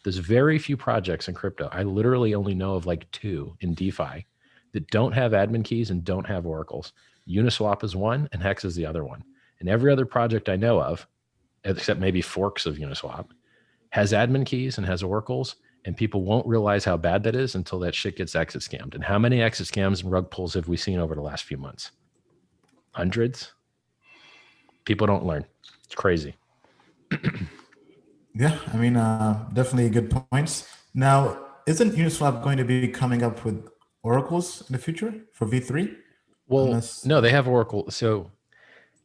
There's very few projects in crypto. I literally only know of like 2 in DeFi that don't have admin keys and don't have oracles. Uniswap is one and Hex is the other one. And every other project I know of, except maybe forks of Uniswap, has admin keys and has oracles, and people won't realize how bad that is until that shit gets exit scammed. And how many exit scams and rug pulls have we seen over the last few months? Hundreds. People don't learn. It's crazy. Yeah, I mean, definitely good points. Now, isn't Uniswap going to be coming up with oracles in the future for V3? Well, no, they have Oracle. So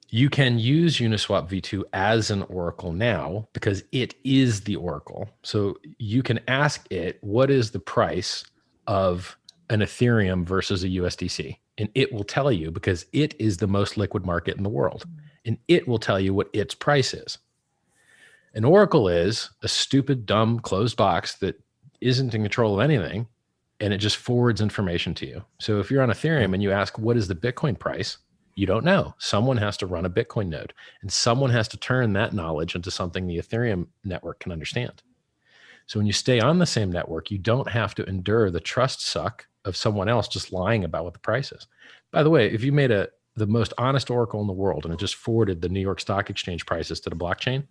you can use Uniswap V2 as an Oracle now because it is the Oracle. So you can ask it, what is the price of an Ethereum versus a USDC? And it will tell you, because it is the most liquid market in the world. And it will tell you what its price is. An Oracle is a stupid, dumb, closed box that isn't in control of anything, and it just forwards information to you. So if you're on Ethereum and you ask, what is the Bitcoin price? You don't know. Someone has to run a Bitcoin node, and someone has to turn that knowledge into something the Ethereum network can understand. So when you stay on the same network, you don't have to endure the trust suck of someone else just lying about what the price is. By the way, if you made the most honest Oracle in the world and it just forwarded the New York Stock Exchange prices to the blockchain,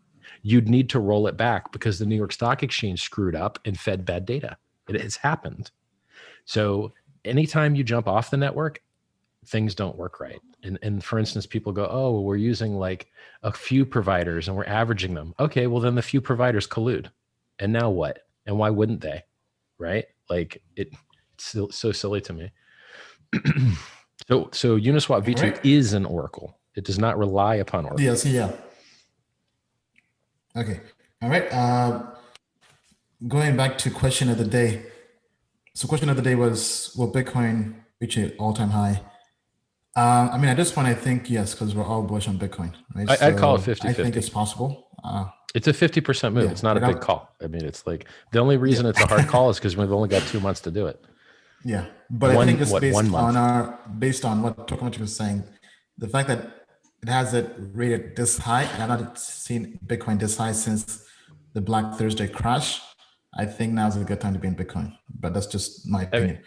you'd need to roll it back because the New York Stock Exchange screwed up and fed bad data. It has happened. So anytime you jump off the network, things don't work right. And for instance, people go, oh, well, we're using like a few providers and we're averaging them. Okay, well then the few providers collude. And now what? And why wouldn't they? Right? Like it's so silly to me. So Uniswap V2 is an Oracle. It does not rely upon Oracle. Yes, yeah. Okay. All right. Going back to question of the day. So question of the day was, will Bitcoin reach an all-time high? I mean, at this point, I think yes, because we're all bullish on Bitcoin, right? I'd call it 50-50. I think it's possible. It's a 50% move. Yeah, it's not a big call. I mean, it's like the only reason it's a hard call is because we've only got 2 months to do it. Yeah, but I think it's based on what TokenMetrics is saying, the fact that it has it rated this high, and I've not seen Bitcoin this high since the Black Thursday crash. I think now's a good time to be in Bitcoin, but that's just my opinion.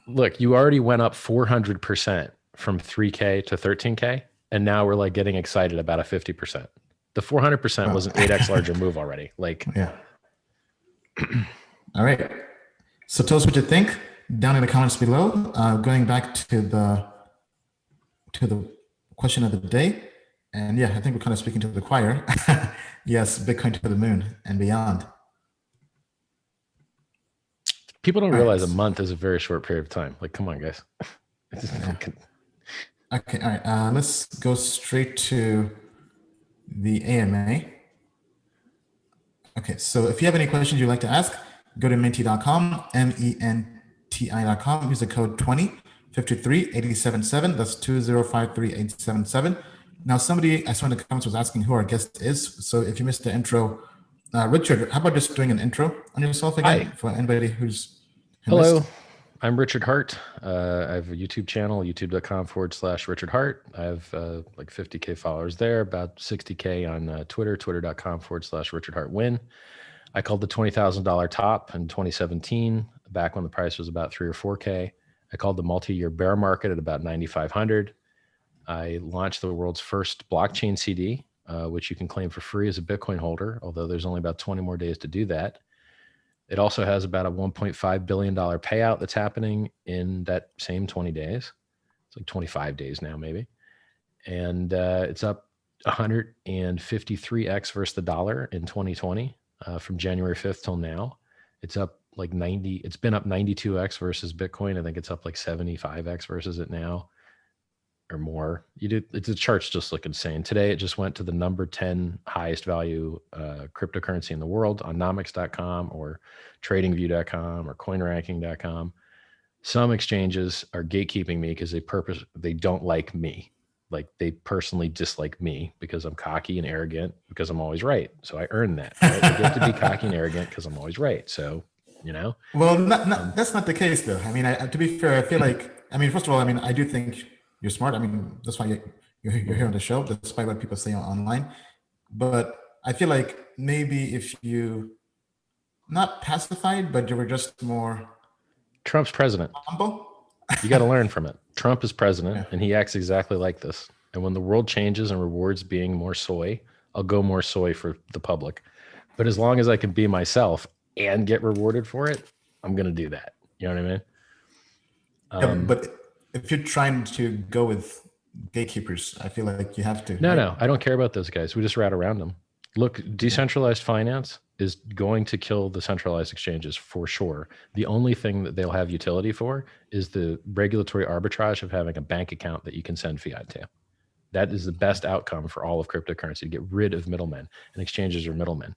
Look, you already went up 400% from 3K to 13K, and now we're like getting excited about a 50%. The 400% was an 8x larger move already. Like, yeah. All right. So tell us what you think down in the comments below. Going back to the question of the day, and yeah, I think we're kind of speaking to the choir. Yes, Bitcoin to the moon and beyond. People don't realize a month is a very short period of time. Like, come on, guys. Okay, all right. Let's go straight to the AMA. Okay, so if you have any questions you'd like to ask, go to menti.com, MENTI.com. Use the code 20 2053877. That's 2053877. Now, somebody I saw in the comments was asking who our guest is. So if you missed the intro, Richard, how about just doing an intro on yourself again? Hi. For anybody who Hello, missed? I'm Richard Hart. I have a YouTube channel, youtube.com/Richard Hart. I have like 50K followers there, about 60K on Twitter, twitter.com/Richard Hart Win. I called the $20,000 top in 2017, back when the price was about 3 or 4K. I called the multi-year bear market at about 9,500. I launched the world's first blockchain CD, which you can claim for free as a Bitcoin holder, although there's only about 20 more days to do that. It also has about a $1.5 billion payout that's happening in that same 20 days. It's like 25 days now, maybe. And it's up 153x versus the dollar in 2020, from January 5th till now. It's up like 90, it's been up 92x versus Bitcoin. I think it's up like 75x versus it now or more. The charts just look insane. Today, it just went to the number 10 highest value cryptocurrency in the world on nomics.com or tradingview.com or coinranking.com. Some exchanges are gatekeeping me because they don't like me. Like they personally dislike me because I'm cocky and arrogant because I'm always right. So I earn that. Right? I get to be cocky and arrogant because I'm always right. So, you know. Well, that's not the case though. I mean, to be fair, I feel like, I mean, first of all, I mean, I do think you're smart. I mean, that's why you're here on the show, despite what people say online. But I feel like maybe if you, not pacified, but you were just more Trump's president. humble. You got to learn from it. Trump is president and he acts exactly like this. And when the world changes and rewards being more soy, I'll go more soy for the public. But as long as I can be myself and get rewarded for it, I'm going to do that. You know what I mean? But if you're trying to go with gatekeepers, I feel like you have to. No, I don't care about those guys. We just rat around them. Look, decentralized finance is going to kill the centralized exchanges for sure. The only thing that they'll have utility for is the regulatory arbitrage of having a bank account that you can send fiat to. That is the best outcome for all of cryptocurrency, to get rid of middlemen, and exchanges are middlemen.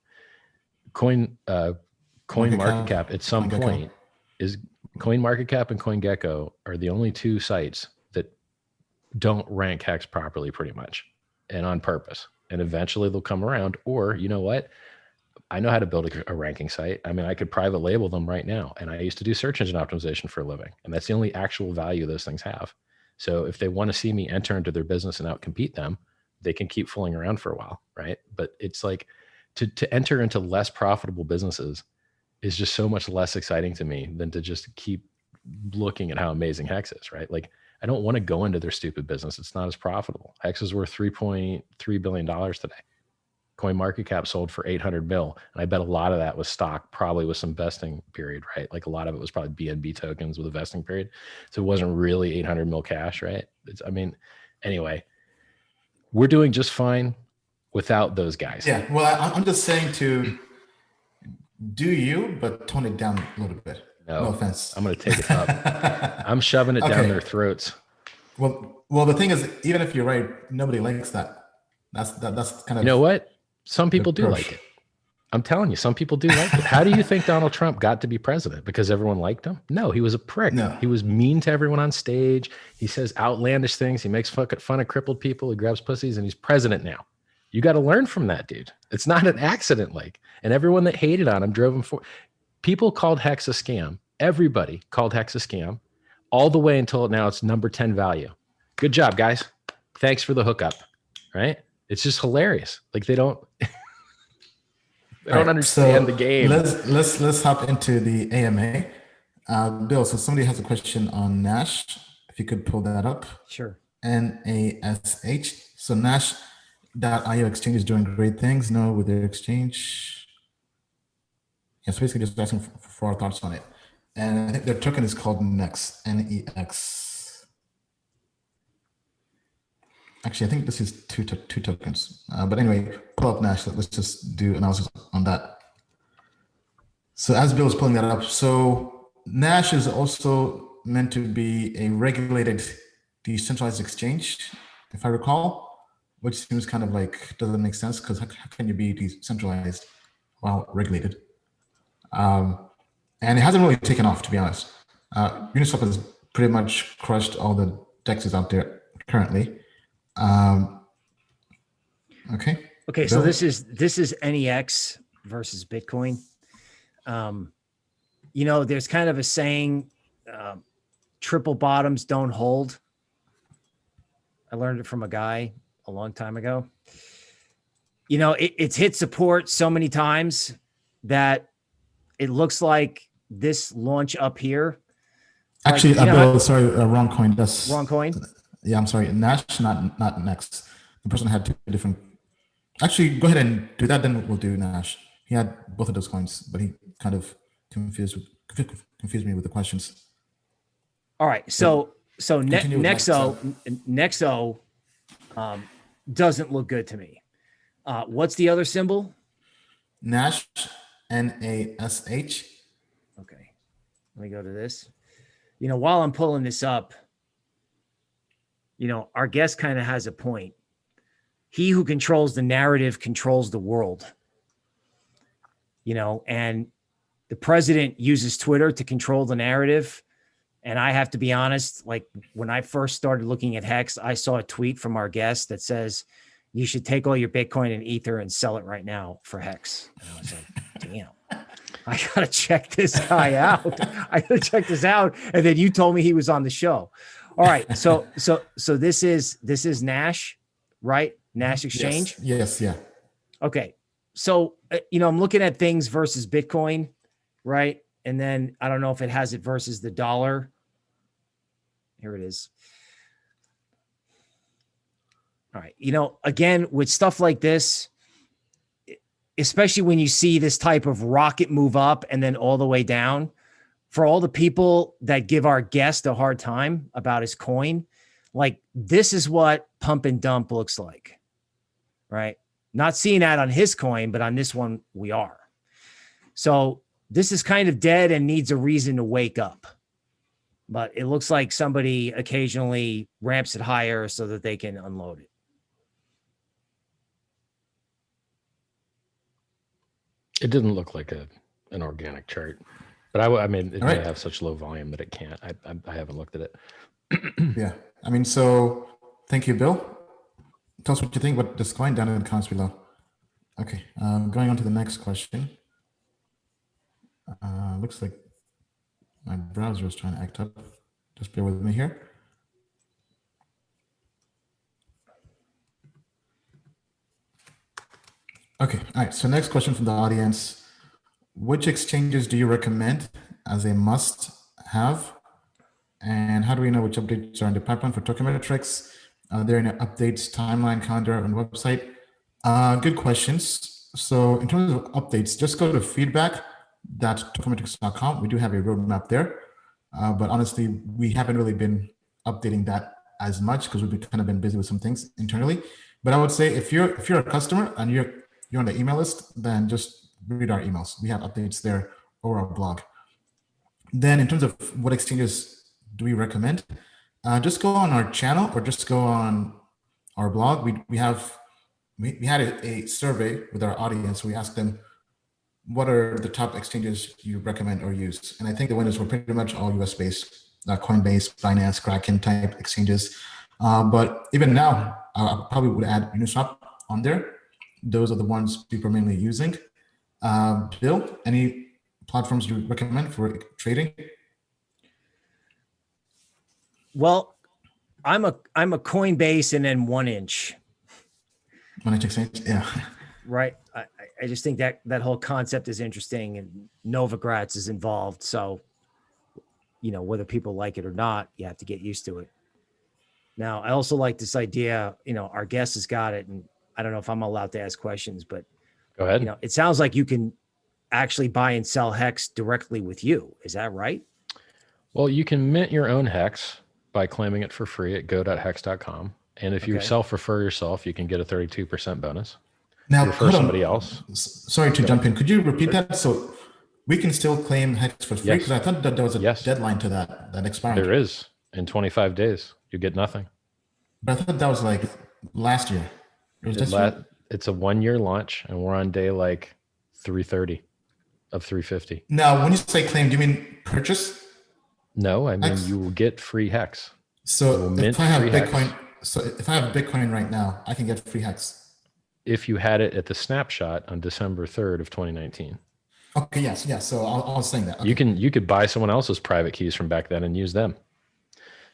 CoinMarketCap at some point is CoinMarketCap and CoinGecko are the only two sites that don't rank hex properly, pretty much, and on purpose. And eventually they'll come around. Or you know what? I know how to build a ranking site. I mean, I could private label them right now. And I used to do search engine optimization for a living. And that's the only actual value those things have. So if they want to see me enter into their business and outcompete them, they can keep fooling around for a while, right? But it's like to enter into less profitable businesses is just so much less exciting to me than to just keep looking at how amazing Hex is, right? Like, I don't want to go into their stupid business. It's not as profitable. Hex is worth $3.3 billion today. CoinMarketCap sold for 800 mil. And I bet a lot of that was stock, probably with some vesting period, right? Like a lot of it was probably BNB tokens with a vesting period. So it wasn't really 800 mil cash, right? Anyway, we're doing just fine without those guys. Yeah, well, I'm just saying to do you, but tone it down a little bit. No offense. I'm going to take it up. I'm shoving it down their throats. Well, the thing is, even if you're right, nobody likes that. That's kind of. You know what? Some people do like it. I'm telling you, some people do like it. How do you think Donald Trump got to be president? Because everyone liked him? No, he was a prick. No. He was mean to everyone on stage. He says outlandish things. He makes fun of crippled people. He grabs pussies, and he's president now. You got to learn from that dude. It's not an accident. And everyone that hated on him drove him for. People called Hex a scam. Everybody called Hex a scam all the way until now it's number 10 value. Good job, guys. Thanks for the hookup, right? It's just hilarious. Like they don't understand the game. Let's hop into the AMA. Bill, so somebody has a question on Nash. If you could pull that up. Sure. NASH. So Nash.io exchange is doing great things. No, with their exchange. Yeah, so basically just asking for our thoughts on it. And I think their token is called NEX, N-E-X. Actually, I think this is two tokens. But anyway, pull up Nash. Let's just do analysis on that. So as Bill is pulling that up, so Nash is also meant to be a regulated decentralized exchange, if I recall, which seems kind of like, doesn't make sense because how can you be decentralized while regulated? And it hasn't really taken off, to be honest. Uniswap is pretty much crushed all the dexes out there currently. Okay. Okay, Bill? so this is NEX versus Bitcoin. There's kind of a saying, triple bottoms don't hold. I learned it from a guy a long time ago. It's hit support so many times that it looks like this launch up here. Actually, Bill, sorry, wrong coin. That's wrong coin. Yeah, I'm sorry. Nash, not Next. The person had two different. Actually, go ahead and do that. Then we'll do Nash. He had both of those coins, but he kind of confused me with the questions. All right, so Nexo doesn't look good to me. What's the other symbol? Nash, NASH. Okay, let me go to this. While I'm pulling this up, our guest kind of has a point. He who controls the narrative controls the world. And the president uses Twitter to control the narrative. And I have to be honest, like when I first started looking at Hex, I saw a tweet from our guest that says, you should take all your Bitcoin and Ether and sell it right now for Hex. And I was like, damn, I got to check this guy out. I got to check this out. And then you told me he was on the show. All right. So this is Nash, right? Nash Exchange. Yes. Yeah. Okay. So, I'm looking at things versus Bitcoin, right? And then I don't know if it has it versus the dollar. Here it is. All right. Again, with stuff like this, especially when you see this type of rocket move up and then all the way down, for all the people that give our guest a hard time about his coin, like this is what pump and dump looks like, right? Not seeing that on his coin, but on this one we are. So this is kind of dead and needs a reason to wake up. But it looks like somebody occasionally ramps it higher so that they can unload it. It didn't look like an organic chart, but I mean, it may have such low volume that it can't. I haven't looked at it. Yeah. So thank you, Bill. Tell us what you think about this coin down in the comments below. Okay. Going on to the next question. Looks like my browser is trying to act up. Just bear with me here. Okay, all right. So next question from the audience. Which exchanges do you recommend as a must have? And how do we know which updates are in the pipeline for TokenMetrics? They're in an updates timeline, calendar, and website. Good questions. So in terms of updates, just go to feedback.tokenmetrics.com. We do have a roadmap there. But honestly, we haven't really been updating that as much because we've kind of been busy with some things internally. But I would say if you're a customer and you're on the email list, then just read our emails. We have updates there or our blog. Then in terms of what exchanges do we recommend, just go on our channel or just go on our blog. We had a survey with our audience. We asked them, what are the top exchanges you recommend or use? And I think the winners were pretty much all US-based, Coinbase, Binance, Kraken type exchanges. But even now, I probably would add Uniswap on there. Those are the ones people are mainly using. Bill, any platforms you recommend for trading? Well, I'm a Coinbase and then 1inch. 1inch exchange, yeah. Right. I just think that whole concept is interesting, and Novogratz is involved. So, whether people like it or not, you have to get used to it. Now, I also like this idea, our guest has got it, and I don't know if I'm allowed to ask questions, but go ahead. It sounds like you can actually buy and sell Hex directly with you. Is that right? Well, you can mint your own Hex by claiming it for free at go.hex.com. And if you self-refer yourself, you can get a 32% bonus. Now, refer somebody else. Sorry to jump in. Could you repeat that? So we can still claim Hex for free? Because I thought that there was a deadline to that expired. There is. In 25 days, you get nothing. But I thought that was like last year. It's a 1-year launch, and we're on day like 330 of 350. Now, when you say claim, do you mean purchase? No, I mean, Hex? you will get free hex. So mint if I have free Bitcoin, hex. so if I have Bitcoin right now, I can get free hex. If you had it at the snapshot on December 3rd of 2019. Okay, yes. So I was saying that. Okay. You could buy someone else's private keys from back then and use them.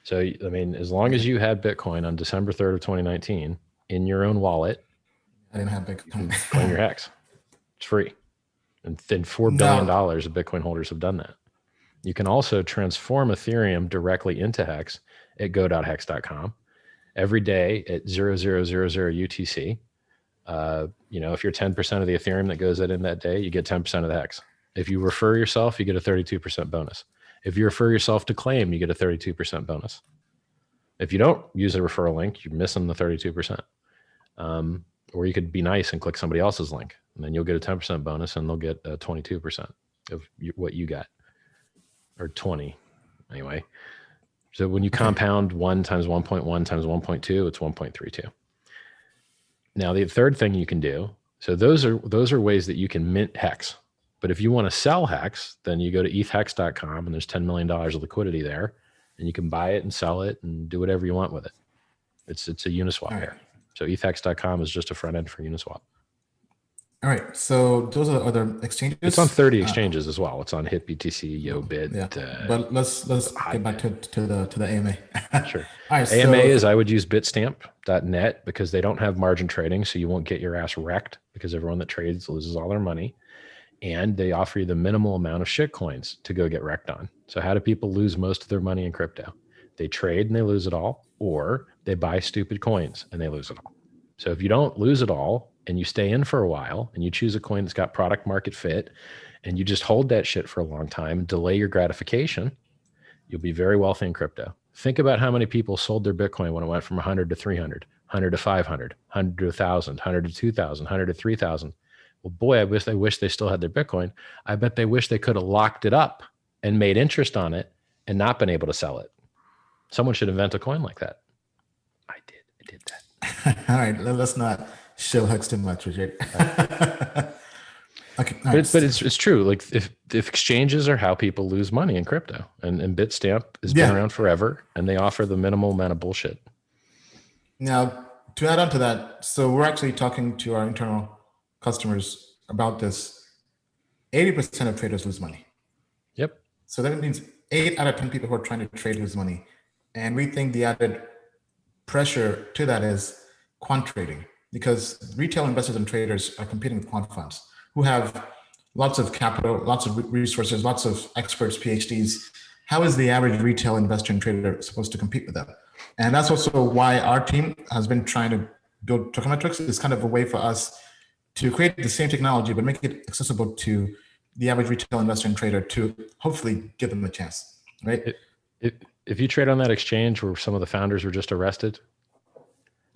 So, I mean, as long as you had Bitcoin on December 3rd of 2019 in your own wallet, I didn't have Bitcoin. you can claim your hex. It's free. And then $4 billion of Bitcoin holders have done that. You can also transform Ethereum directly into hex at go.hex.com every day at 0000 UTC. If you're 10% of the Ethereum that goes in that day, you get 10% of the hex. If you refer yourself, you get a 32% bonus. If you refer yourself to claim, you get a 32% bonus. If you don't use a referral link, you're missing the 32%. Or you could be nice and click somebody else's link, and then you'll get a 10% bonus, and they'll get a 22% of what you got, or 20 anyway. So when you compound 1 times 1.1 times 1.2, it's 1.32. Now the third thing you can do, so those are ways that you can mint hex. But if you want to sell hex, then you go to ethhex.com, and there's $10 million of liquidity there, and you can buy it and sell it and do whatever you want with it. It's a Uniswap pair. So ethhex.com is just a front end for Uniswap. All right. So those are other exchanges. It's on 30 exchanges as well. It's on HitBTC, YoBit. Yeah. But let's get back to the AMA. Sure. All right, AMA is, I would use bitstamp.net because they don't have margin trading, so you won't get your ass wrecked because everyone that trades loses all their money. And they offer you the minimal amount of shit coins to go get wrecked on. So how do people lose most of their money in crypto? They trade and they lose it all, or they buy stupid coins and they lose it all. So if you don't lose it all and you stay in for a while and you choose a coin that's got product market fit and you just hold that shit for a long time, delay your gratification, you'll be very wealthy in crypto. Think about how many people sold their Bitcoin when it went from 100 to 300, 100 to 500, 100 to 1,000, 100 to 2,000, 100 to 3,000. Well, boy, I wish they still had their Bitcoin. I bet they wish they could have locked it up and made interest on it and not been able to sell it. Someone should invent a coin like that. I did that. All right, let's not show hex too much, Richard. Okay, but it's true. Like if exchanges are how people lose money in crypto, and Bitstamp has been around forever, and they offer the minimal amount of bullshit. Now, to add on to that, so we're actually talking to our internal customers about this. 80% of traders lose money. Yep. So that means 8 out of 10 people who are trying to trade lose money. And we think the added pressure to that is quant trading, because retail investors and traders are competing with quant funds who have lots of capital, lots of resources, lots of experts, PhDs. How is the average retail investor and trader supposed to compete with them? And that's also why our team has been trying to build TokenMetrics. It's kind of a way for us to create the same technology, but make it accessible to the average retail investor and trader to hopefully give them a chance, right? If you trade on that exchange where some of the founders were just arrested.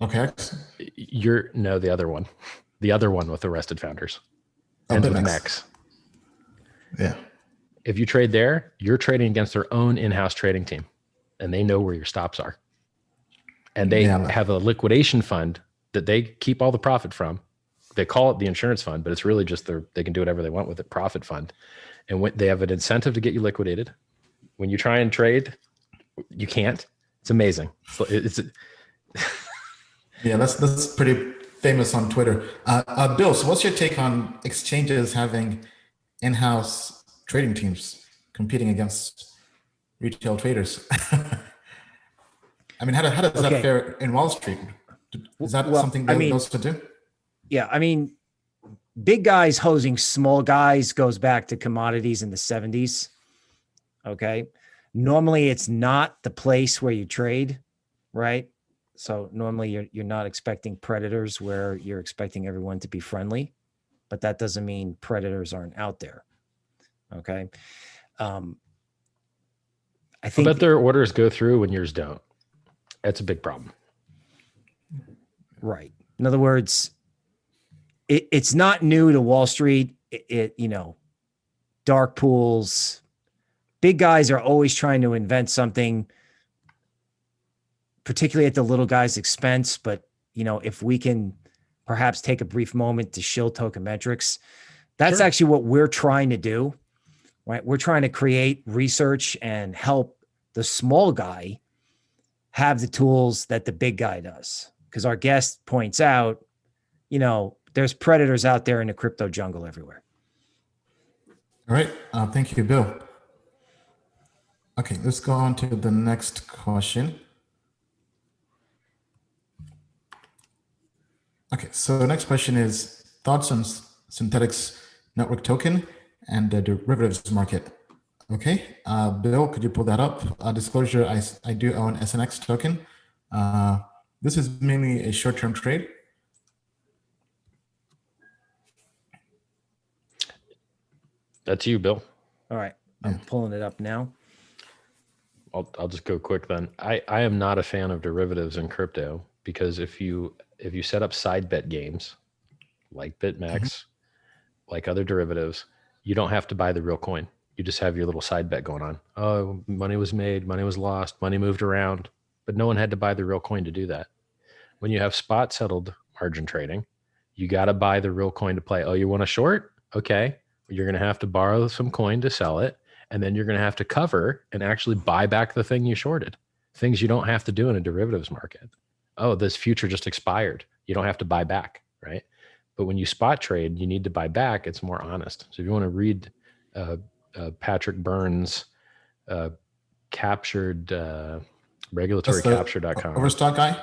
Okay. The other one. The other one with arrested founders. And with NEXO. Yeah. If you trade there, you're trading against their own in-house trading team, and they know where your stops are. And they have a liquidation fund that they keep all the profit from. They call it the insurance fund, but it's really just they can do whatever they want with it, profit fund. And when they have an incentive to get you liquidated. When you try and trade, you can't. It's amazing. Yeah, that's pretty famous on Twitter. Bill, so what's your take on exchanges having in-house trading teams competing against retail traders? I mean, how does that fare in Wall Street? Is that something they also do? Yeah, I mean, big guys hosing small guys goes back to commodities in the 70s. Okay. Normally it's not the place where you trade, right? So normally you're not expecting predators where you're expecting everyone to be friendly, but that doesn't mean predators aren't out there. Okay. I think bet their orders go through when yours don't. That's a big problem. Right. In other words, it's not new to Wall Street. Dark pools, big guys are always trying to invent something, particularly at the little guy's expense. But, if we can perhaps take a brief moment to shill TokenMetrics, that's actually what we're trying to do, right? We're trying to create research and help the small guy have the tools that the big guy does? Because our guest points out, there's predators out there in the crypto jungle everywhere. All right. Thank you, Bill. Okay, let's go on to the next question. Okay, so the next question is thoughts on Synthetics network token and the derivatives market. Okay, Bill, could you pull that up? Disclosure, I do own SNX token. This is mainly a short-term trade. That's you, Bill. All right, I'm pulling it up now. I'll just go quick then. I am not a fan of derivatives in crypto because if you set up side bet games like BitMEX, like other derivatives, you don't have to buy the real coin. You just have your little side bet going on. Oh, money was made, money was lost, money moved around, but no one had to buy the real coin to do that. When you have spot settled margin trading, you got to buy the real coin to play. Oh, you want a short? Okay. You're going to have to borrow some coin to sell it. And then you're going to have to cover and actually buy back the thing you shorted. Things you don't have to do in a derivatives market. Oh, this future just expired. You don't have to buy back, right? But when you spot trade, you need to buy back. It's more honest. So if you want to read Patrick Burns' captured regulatorycapture.com. Overstock guy?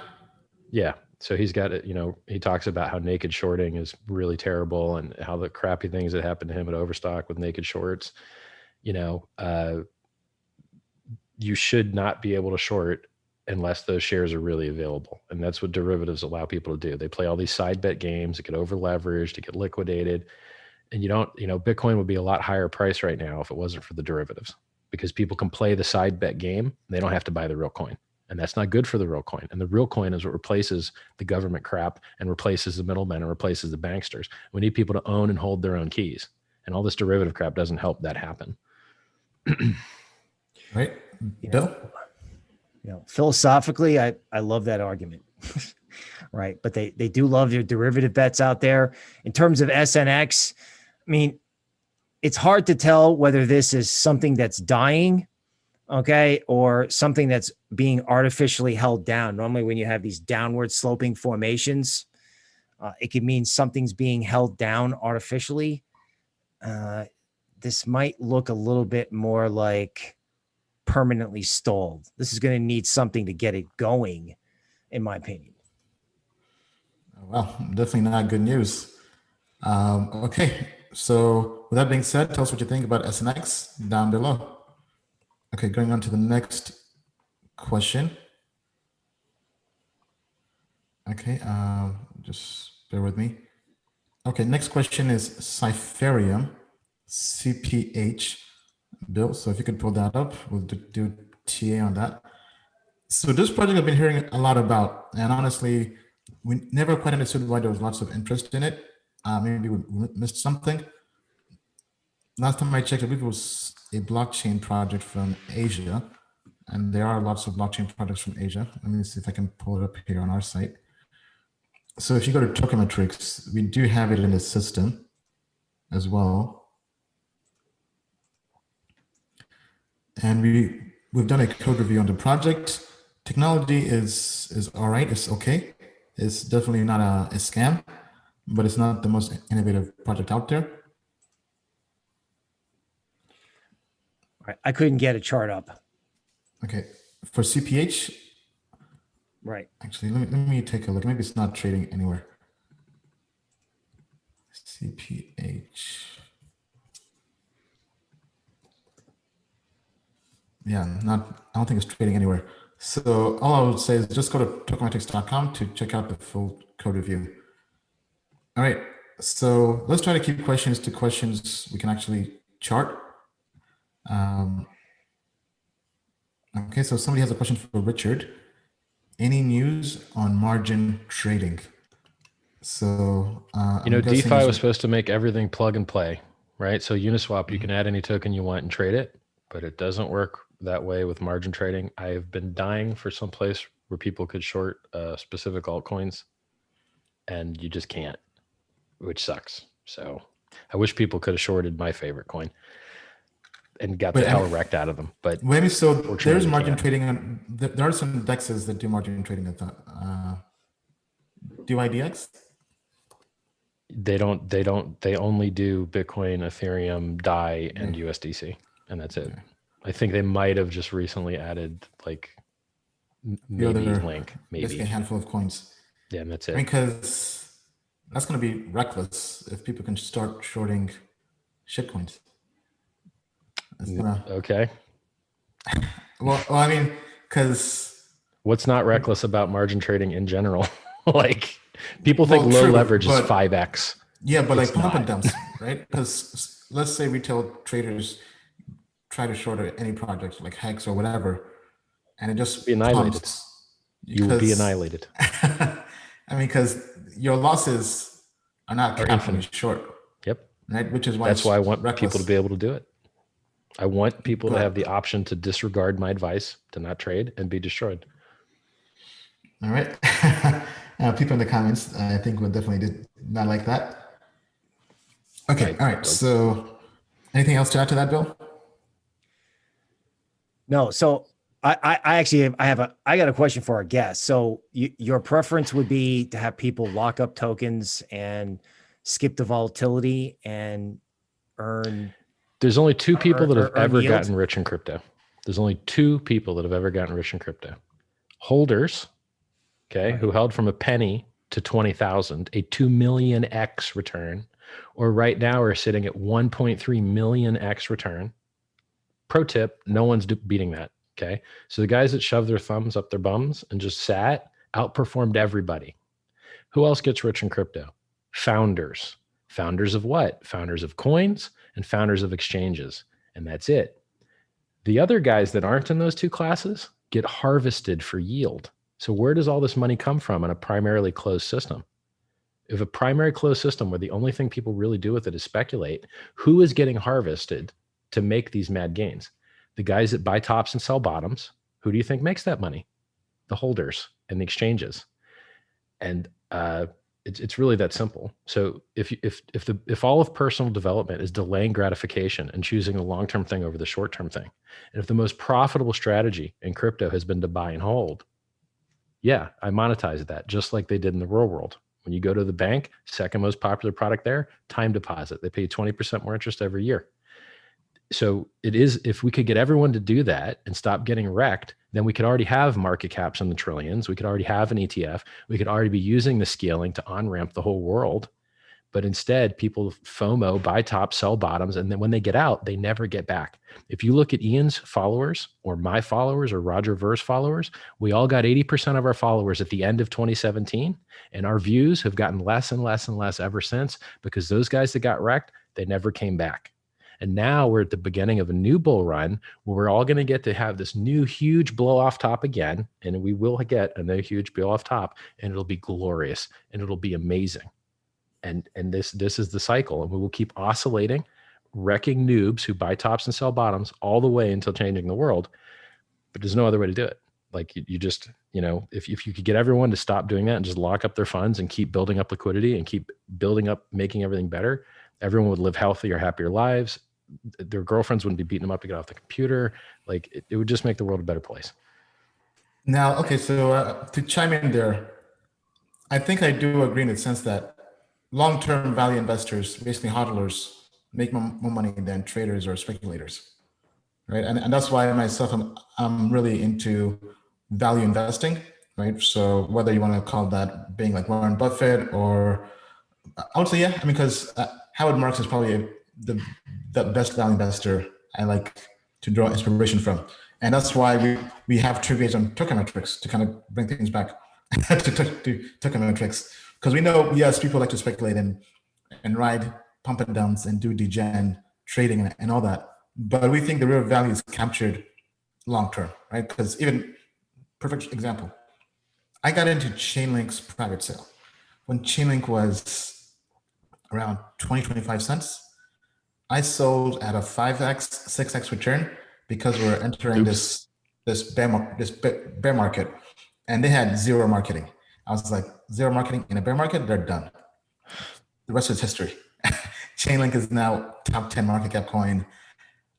Yeah. So he's got it, he talks about how naked shorting is really terrible and how the crappy things that happened to him at Overstock with naked shorts. You should not be able to short unless those shares are really available. And that's what derivatives allow people to do. They play all these side bet games that get over leveraged, to get liquidated. And Bitcoin would be a lot higher price right now if it wasn't for the derivatives, because people can play the side bet game. They don't have to buy the real coin. And that's not good for the real coin. And the real coin is what replaces the government crap and replaces the middlemen and replaces the banksters. We need people to own and hold their own keys. And all this derivative crap doesn't help that happen. Right. Bill? Philosophically, I love that argument. Right. But they do love your derivative bets out there. In terms of SNX, I mean, it's hard to tell whether this is something that's dying, okay, or something that's being artificially held down. Normally, when you have these downward sloping formations, it could mean something's being held down artificially. This might look a little bit more like permanently stalled. This is going to need something to get it going, in my opinion. Well, definitely not good news. Okay, so with that being said, tell us what you think about SNX down below. Okay, going on to the next question. Okay, just bear with me. Okay, next question is Cypherium, CPH. Bill, so if you could pull that up, we'll do TA on that. So this project I've been hearing a lot about, and honestly, we never quite understood why there was lots of interest in it. Maybe we missed something. Last time I checked, I believe it was a blockchain project from Asia, and there are lots of blockchain projects from Asia. Let me see if I can pull it up here on our site. So if you go to TokenMetrics, we do have it in the system as well. And we've done a code review on the project. Technology is all right. It's okay. It's definitely not a scam, but it's not the most innovative project out there. All right. I couldn't get a chart up. Okay. For CPH. Right. Actually, let me take a look. Maybe it's not trading anywhere. CPH. Yeah, I don't think it's trading anywhere. So all I would say is just go to TokenMetrics.com to check out the full code review. All right, so let's try to keep questions to questions we can actually chart. Okay, so somebody has a question for Richard. Any news on margin trading? So, DeFi was supposed to make everything plug and play, right? So Uniswap, you can add any token you want and trade it, but it doesn't work that way with margin trading. I have been dying for some place where people could short specific altcoins, and you just can't, which sucks. So I wish people could have shorted my favorite coin. and got the hell wrecked out of them. But maybe so. There's margin trading, and there are some dexes that do margin trading. I thought. Do IDX? They don't. They only do Bitcoin, Ethereum, DAI, and USDC, and that's it. I think they might have just recently added like maybe Link, maybe a handful of coins. Yeah, and that's it. Because that's going to be reckless if people can start shorting shitcoins. Okay. Well, I mean, because what's not reckless about margin trading in general? Like people think low leverage is 5x. Yeah, but like pump and dumps, right? Because let's say retail traders try to short any project like Hex or whatever, and it just be annihilated. You will be annihilated. I mean, because your losses are not infinite short. Yep. Right, which is why that's why I want people to be able to do it. I want people to have the option to disregard my advice, to not trade and be destroyed. All right. People in the comments, I think, would definitely did not like that. Okay. All right. So anything else to add to that, Bill? No. So I actually I got a question for our guests. So your preference would be to have people lock up tokens and skip the volatility and earn. There's only two people that have ever gotten rich in crypto. There's only two people that have ever gotten rich in crypto. Holders, okay, who held from a penny to 20,000, a 2 million X return, or right now we're sitting at 1.3 million X return. Pro tip, no one's beating that, okay? So the guys that shoved their thumbs up their bums and just sat outperformed everybody. Who else gets rich in crypto? Founders. Founders of what? Founders of coins and founders of exchanges. And that's it. The other guys that aren't in those two classes get harvested for yield. So where does all this money come from in a primarily closed system? If a primary closed system where the only thing people really do with it is speculate, who is getting harvested to make these mad gains? The guys that buy tops and sell bottoms. Who do you think makes that money? The holders and the exchanges. And it's really that simple. So if all of personal development is delaying gratification and choosing the long-term thing over the short-term thing, and if the most profitable strategy in crypto has been to buy and hold, yeah, I monetize that just like they did in the real world. When you go to the bank, second most popular product there, time deposit. They pay 20% more interest every year. So it is, if we could get everyone to do that and stop getting wrecked, then we could already have market caps in the trillions. We could already have an ETF. We could already be using the scaling to on-ramp the whole world. But instead, people FOMO, buy tops, sell bottoms, and then when they get out, they never get back. If you look at Ian's followers or my followers or Roger Ver's followers, we all got 80% of our followers at the end of 2017, and our views have gotten less and less and less ever since, because those guys that got wrecked, they never came back. And now we're at the beginning of a new bull run where we're all going to get to have this new huge blow off top again. And we will get another huge blow off top, and it'll be glorious and it'll be amazing. And this is the cycle, and we will keep oscillating, wrecking noobs who buy tops and sell bottoms all the way until changing the world. But there's no other way to do it. Like you just, if you could get everyone to stop doing that and just lock up their funds and keep building up liquidity and keep building up, making everything better, everyone would live healthier, happier lives. Their girlfriends wouldn't be beating them up to get off the computer. Like it would just make the world a better place. Now, okay, so to chime in there, I think I do agree in the sense that long-term value investors, basically hodlers, make more money than traders or speculators, right? And that's why myself, I'm really into value investing, right? So whether you want to call that being like Warren Buffett or also, yeah, I mean, because Howard Marks is probably the best value investor I like to draw inspiration from. And that's why we have trivias on TokenMetrics to kind of bring things back to TokenMetrics. Because we know, yes, people like to speculate and ride pump and dumps and do degen trading and all that. But we think the real value is captured long-term, right? Because even, perfect example, I got into Chainlink's private sale. When Chainlink was around 20, 25 cents, I sold at a 5x, 6x return because we're entering this bear market, and they had zero marketing. I was like, zero marketing in a bear market, they're done. The rest is history. Chainlink is now top 10 market cap coin.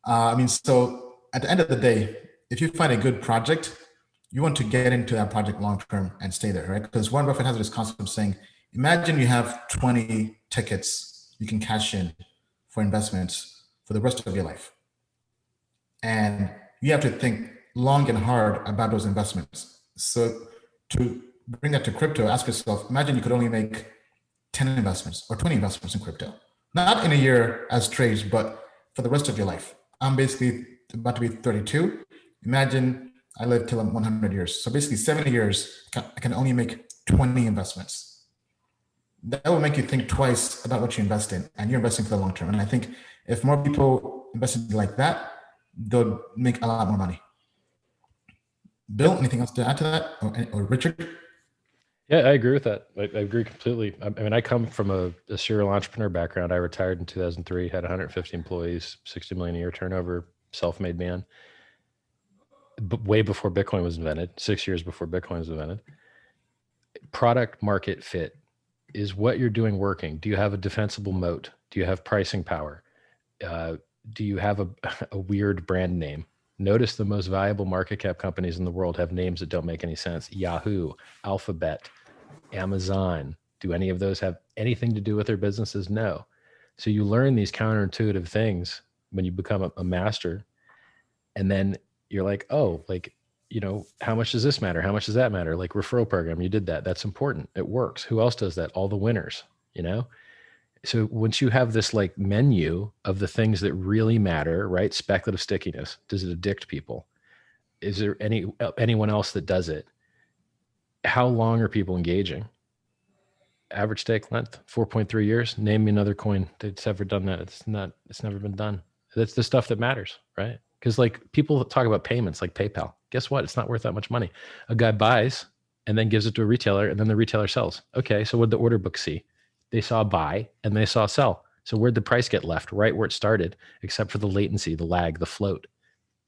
So at the end of the day, if you find a good project, you want to get into that project long term and stay there, right? Because Warren Buffett has this concept of saying, imagine you have 20 tickets you can cash in for investments for the rest of your life. And you have to think long and hard about those investments. So to bring that to crypto, ask yourself, imagine you could only make 10 investments or 20 investments in crypto. Not in a year as trades, but for the rest of your life. I'm basically about to be 32. Imagine I live till I'm 100 years. So basically 70 years, I can only make 20 investments. That will make you think twice about what you invest in, and you're investing for the long term. And I think if more people invested like that, they'll make a lot more money. Bill, anything else to add to that, or Richard? Yeah, I agree with that. I agree completely. I mean, I come from a serial entrepreneur background. I retired in 2003, had 150 employees, 60 million a year turnover, self-made man. But way before Bitcoin was invented, 6 years before Bitcoin was invented. Product market fit. Is what you're doing working? Do you have a defensible moat? Do you have pricing power? Do you have a weird brand name? Notice the most valuable market cap companies in the world have names that don't make any sense. Yahoo, Alphabet, Amazon. Do any of those have anything to do with their businesses? No. So you learn these counterintuitive things when you become a master. And then you're like, oh, like, you know, how much does this matter? How much does that matter? Like referral program, you did that. That's important. It works. Who else does that? All the winners, you know? So once you have this like menu of the things that really matter, right? Speculative stickiness. Does it addict people? Is there anyone else that does it? How long are people engaging? Average stake length, 4.3 years. Name me another coin that's ever done that. It's never been done. That's the stuff that matters, right? Because like people talk about payments like PayPal. Guess what? It's not worth that much money. A guy buys and then gives it to a retailer, and then the retailer sells. Okay, so what did the order book see? They saw buy and they saw sell. So where'd the price get left? Right where it started, except for the latency, the lag, the float.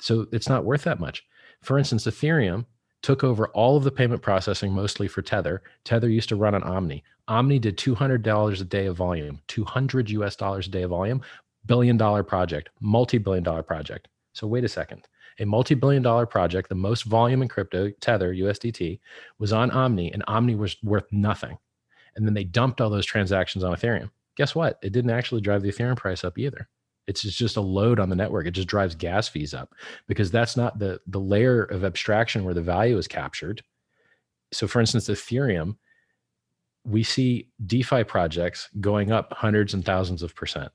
So it's not worth that much. For instance, Ethereum took over all of the payment processing, mostly for Tether. Tether used to run on Omni. Omni did $200 a day of volume, $200 US a day of volume, billion-dollar project, multi-billion-dollar project. So wait a second. A multi-billion-dollar project, the most volume in crypto, Tether, USDT, was on Omni, and Omni was worth nothing. And then they dumped all those transactions on Ethereum. Guess what? It didn't actually drive the Ethereum price up either. It's just a load on the network. It just drives gas fees up because that's not the layer of abstraction where the value is captured. So for instance, Ethereum, we see DeFi projects going up hundreds and thousands of %,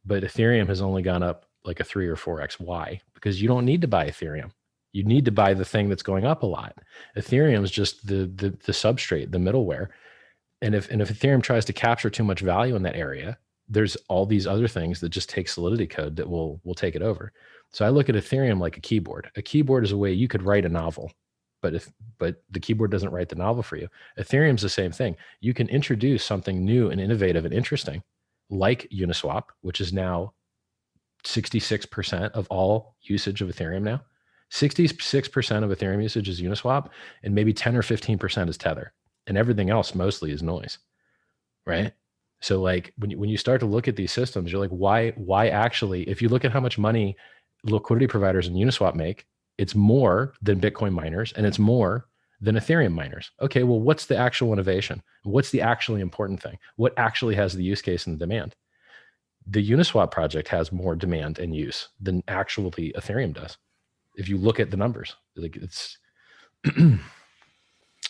but Ethereum has only gone up like a 3 or 4x. Why? Because you don't need to buy Ethereum. You need to buy the thing that's going up a lot. Ethereum is just the substrate, the middleware. And if Ethereum tries to capture too much value in that area, there's all these other things that just take Solidity code that will take it over. So I look at Ethereum like a keyboard. A keyboard is a way you could write a novel, but the keyboard doesn't write the novel for you. Ethereum's the same thing. You can introduce something new and innovative and interesting, like Uniswap, which is now 66% of all usage of Ethereum now. 66% of Ethereum usage is Uniswap, and maybe 10 or 15% is Tether, and everything else mostly is noise, right? So like when you start to look at these systems, you're like, why actually, if you look at how much money liquidity providers in Uniswap make, it's more than Bitcoin miners and it's more than Ethereum miners. Okay, well, what's the actual innovation? What's the actually important thing? What actually has the use case and the demand? The Uniswap project has more demand and use than actually Ethereum does. If you look at the numbers, like it's, it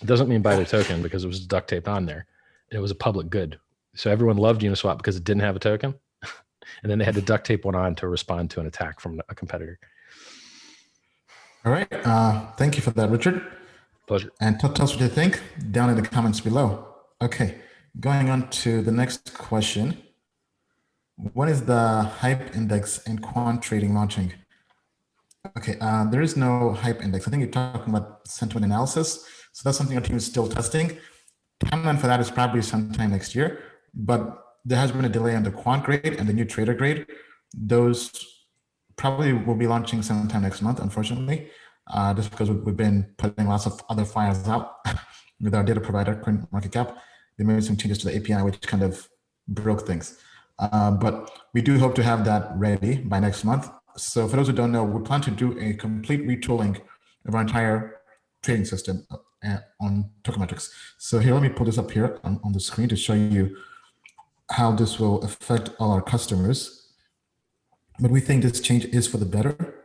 doesn't mean buy the token because it was duct taped on there. It was a public good. So everyone loved Uniswap because it didn't have a token. And then they had to duct tape one on to respond to an attack from a competitor. All right. Thank you for that, Richard. Pleasure. And tell us what you think down in the comments below. Okay. Going on to the next question. When is the hype index and quant trading launching? Okay. There is no hype index. I think you're talking about sentiment analysis. So that's something our team is still testing. Timeline for that is probably sometime next year, but there has been a delay on the quant grade and the new trader grade. Those probably will be launching sometime next month, unfortunately, just because we've been putting lots of other fires out with our data provider, CoinMarketCap. They made some changes to the API, which kind of broke things. But we do hope to have that ready by next month. So for those who don't know, we plan to do a complete retooling of our entire trading system on TokenMetrics. So here, let me pull this up here on the screen to show you how this will affect all our customers. But we think this change is for the better,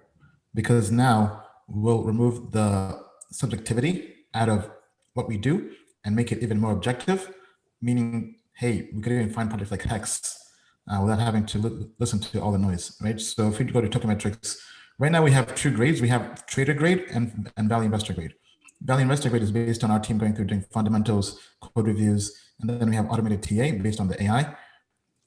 because now we'll remove the subjectivity out of what we do and make it even more objective, meaning, hey, we could even find projects like Hex without having to listen to all the noise, right? So if we go to TokenMetrics, right now we have two grades. We have trader grade and value investor grade. Value investor grade is based on our team going through doing fundamentals, code reviews, and then we have automated TA based on the AI.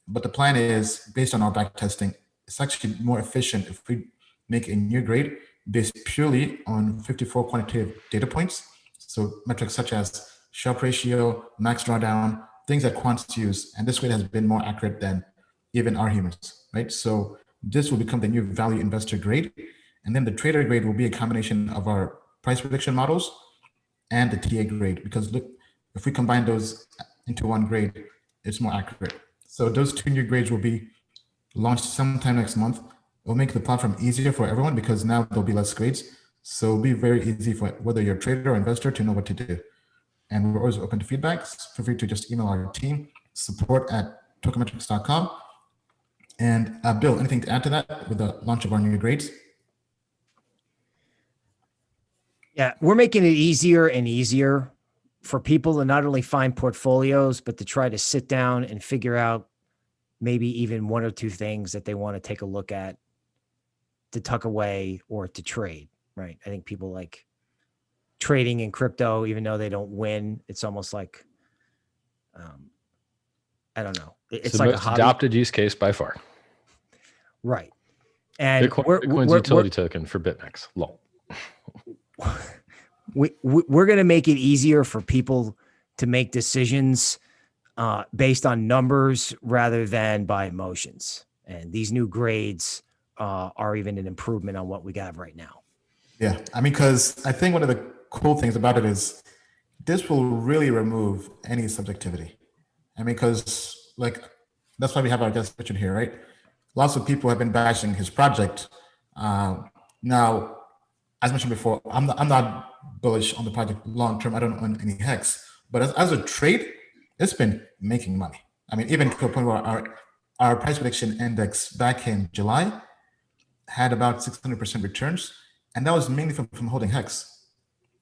But the plan is, based on our back testing, it's actually more efficient if we make a new grade based purely on 54 quantitative data points. So metrics such as Sharpe ratio, max drawdown, things that quants use. And this grade has been more accurate than even our humans, right? So this will become the new value investor grade. And then the trader grade will be a combination of our price prediction models and the TA grade, because look, if we combine those into one grade, it's more accurate. So those two new grades will be launched sometime next month. It'll make the platform easier for everyone because now there'll be less grades. So it'll be very easy for whether you're a trader or investor to know what to do. And we're always open to feedback. Feel free to just email our team, support@tokenmetrics.com. And Bill, anything to add to that with the launch of our new grades? Yeah, we're making it easier and easier for people to not only find portfolios, but to try to sit down and figure out maybe even one or two things that they want to take a look at to tuck away or to trade, right? I think people like trading in crypto, even though they don't win. It's almost like, I don't know. It's the like most a hobby. adopted use case by far. Right. And Bitcoin's utility token for BitMEX. Lol. We're going to make it easier for people to make decisions based on numbers rather than by emotions. And these new grades are even an improvement on what we got right now. Yeah, I mean, because I think one of the cool things about it is this will really remove any subjectivity. I mean, because like that's why we have our guest Richard here, right? Lots of people have been bashing his project. Now, as mentioned before, I'm not bullish on the project long term. I don't own any Hex, but as a trade, it's been making money. I mean, even to a point where our price prediction index back in July had about 600% returns, and that was mainly from holding Hex,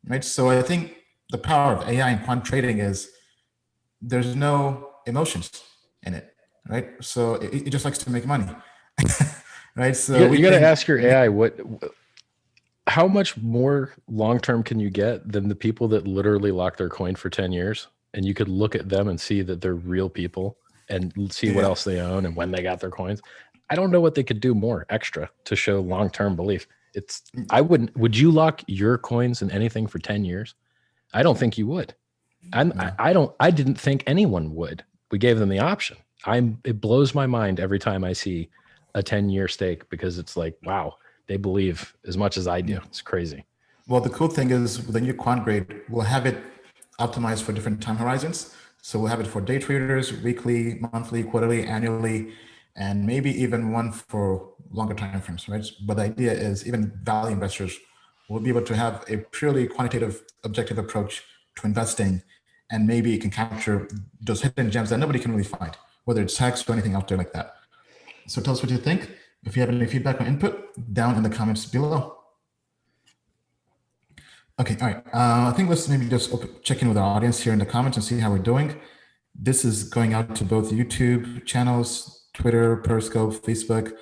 right? So I think the power of AI and quant trading is there's no emotions in it, right? So it just likes to make money, right? So you got to ask your AI how much more long-term can you get than the people that literally lock their coin for 10 years? And you could look at them and see that they're real people and see what else they own and when they got their coins. I don't know what they could do more extra to show long-term belief. Would you lock your coins in anything for 10 years? I don't think you would. I didn't think anyone would. We gave them the option. It blows my mind every time I see a 10-year stake, because it's like, wow, they believe as much as I do. It's crazy. Well, the cool thing is with the new quant grade, we'll have it optimized for different time horizons. So we'll have it for day traders, weekly, monthly, quarterly, annually, and maybe even one for longer time frames, right? But the idea is even value investors will be able to have a purely quantitative, objective approach to investing, and maybe it can capture those hidden gems that nobody can really find, whether it's Hex or anything out there like that. So tell us what you think. If you have any feedback or input, down in the comments below. Okay, all right. I think let's maybe just check in with our audience here in the comments and see how we're doing. This is going out to both YouTube channels, Twitter, Periscope, Facebook.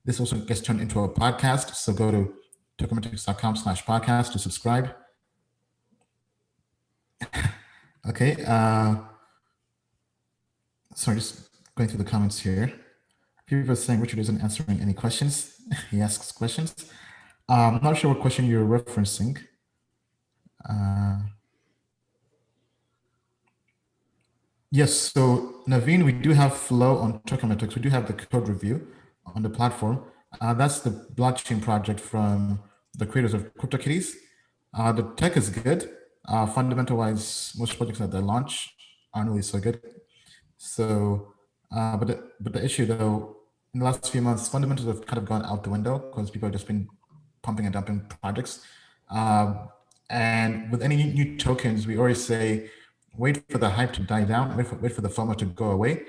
This also gets turned into a podcast. So go to tokenmetrics.com/podcast to subscribe. Okay. Sorry, just going through the comments here. People are saying Richard isn't answering any questions. He asks questions. I'm not sure what question you're referencing. Yes, so Naveen, we do have flow on TokenMetrics. We do have the code review on the platform. That's the blockchain project from the creators of CryptoKitties. The tech is good. Fundamental-wise, most projects that they launch aren't really so good. So, but the issue though in the last few months, fundamentals have kind of gone out the window because people have just been pumping and dumping projects. And with any new tokens, we always say, wait for the hype to die down, wait for the FOMO to go away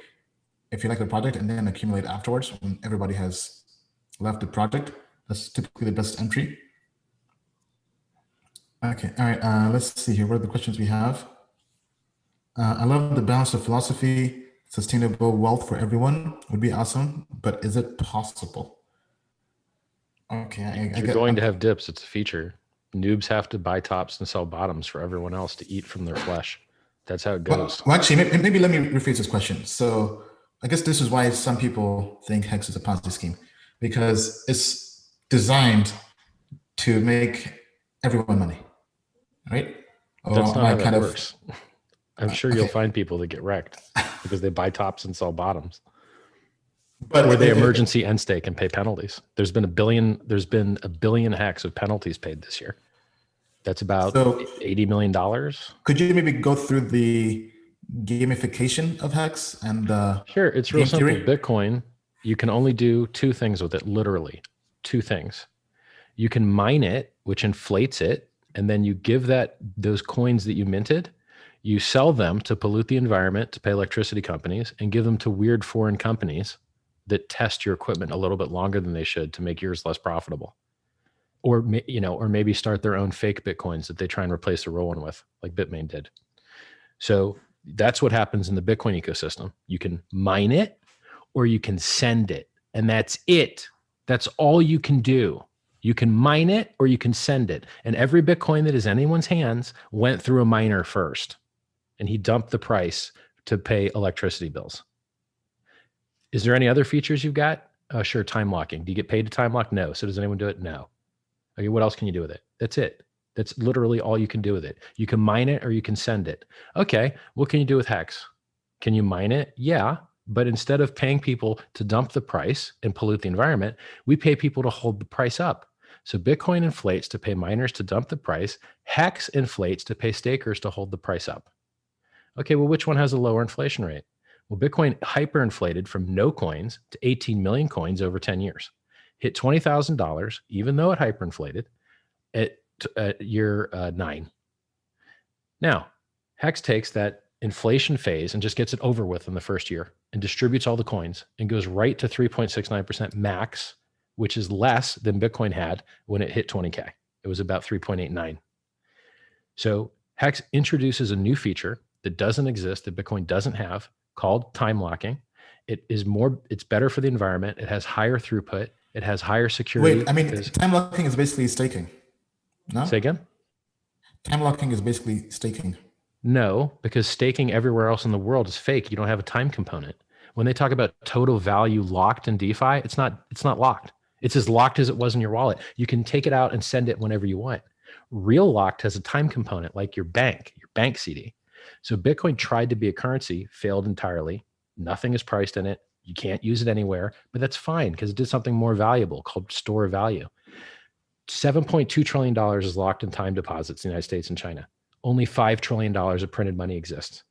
if you like the project, and then accumulate afterwards when everybody has left the project. That's typically the best entry. Okay, all right, let's see here. What are the questions we have? I love the balance of philosophy. Sustainable wealth for everyone would be awesome, but is it possible? Okay, You're going to have dips. It's a feature. Noobs have to buy tops and sell bottoms for everyone else to eat from their flesh. That's how it goes. Well, actually, maybe let me rephrase this question. So I guess this is why some people think Hex is a Ponzi scheme, because it's designed to make everyone money, right? That's not how that works. I'm sure you'll find people that get wrecked because they buy tops and sell bottoms. But or they emergency end stake and pay penalties. There's been a billion hacks of penalties paid this year. That's about $80 million. Could you maybe go through the gamification of Hex and sure, it's real simple. Bitcoin, you can only do two things with it, literally two things. You can mine it, which inflates it, and then you give those coins that you minted, you sell them to pollute the environment, to pay electricity companies, and give them to weird foreign companies that test your equipment a little bit longer than they should to make yours less profitable. Or maybe start their own fake Bitcoins that they try and replace the real one with, like Bitmain did. So that's what happens in the Bitcoin ecosystem. You can mine it or you can send it, and that's it. That's all you can do. You can mine it or you can send it. And every Bitcoin that is in anyone's hands went through a miner first, and he dumped the price to pay electricity bills. Is there any other features you've got? Sure, time locking. Do you get paid to time lock? No. So does anyone do it? No. Okay, what else can you do with it? That's it. That's literally all you can do with it. You can mine it or you can send it. Okay, what can you do with Hex? Can you mine it? Yeah, but instead of paying people to dump the price and pollute the environment, we pay people to hold the price up. So Bitcoin inflates to pay miners to dump the price. Hex inflates to pay stakers to hold the price up. Okay, well, which one has a lower inflation rate? Well, Bitcoin hyperinflated from no coins to 18 million coins over 10 years. Hit $20,000, even though it hyperinflated at year 9. Now, Hex takes that inflation phase and just gets it over with in the first year and distributes all the coins and goes right to 3.69% max, which is less than Bitcoin had when it hit 20K. It was about 3.89. So Hex introduces a new feature that doesn't exist, that Bitcoin doesn't have, called time locking. It's better for the environment. It has higher throughput. It has higher security. Wait, I mean, time locking is basically staking. No? Say again? Time locking is basically staking. No, because staking everywhere else in the world is fake. You don't have a time component. When they talk about total value locked in DeFi, it's not locked. It's as locked as it was in your wallet. You can take it out and send it whenever you want. Real locked has a time component, like your bank CD. So Bitcoin tried to be a currency, failed entirely. Nothing is priced in it. You can't use it anywhere, but that's fine because it did something more valuable called store of value. $7.2 trillion is locked in time deposits in the United States and China. Only $5 trillion of printed money exists.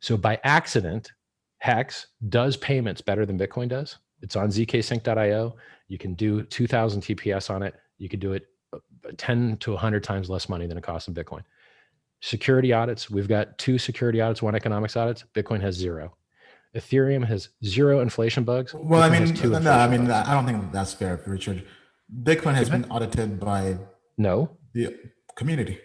So by accident, Hex does payments better than Bitcoin does. It's on zksync.io. You can do 2,000 TPS on it. You could do it 10 to 100 times less money than it costs in Bitcoin. Security audits. We've got 2 security audits, 1 economics audits. Bitcoin has 0. Ethereum has 0 inflation bugs. Well, Bitcoin I don't think that's fair, Richard. Bitcoin has been audited by the community.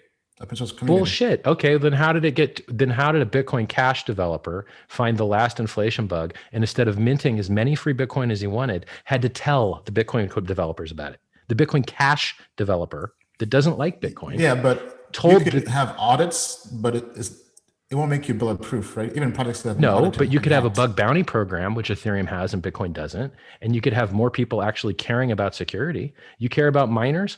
Bullshit. Okay, then how did a Bitcoin Cash developer find the last inflation bug, and instead of minting as many free Bitcoin as he wanted, had to tell the Bitcoin developers about it? The Bitcoin Cash developer that doesn't like Bitcoin. Yeah, but you could have audits, but it won't make you bulletproof, right? Even products that but you could have a bug bounty program, which Ethereum has and Bitcoin doesn't, and you could have more people actually caring about security. You care about miners.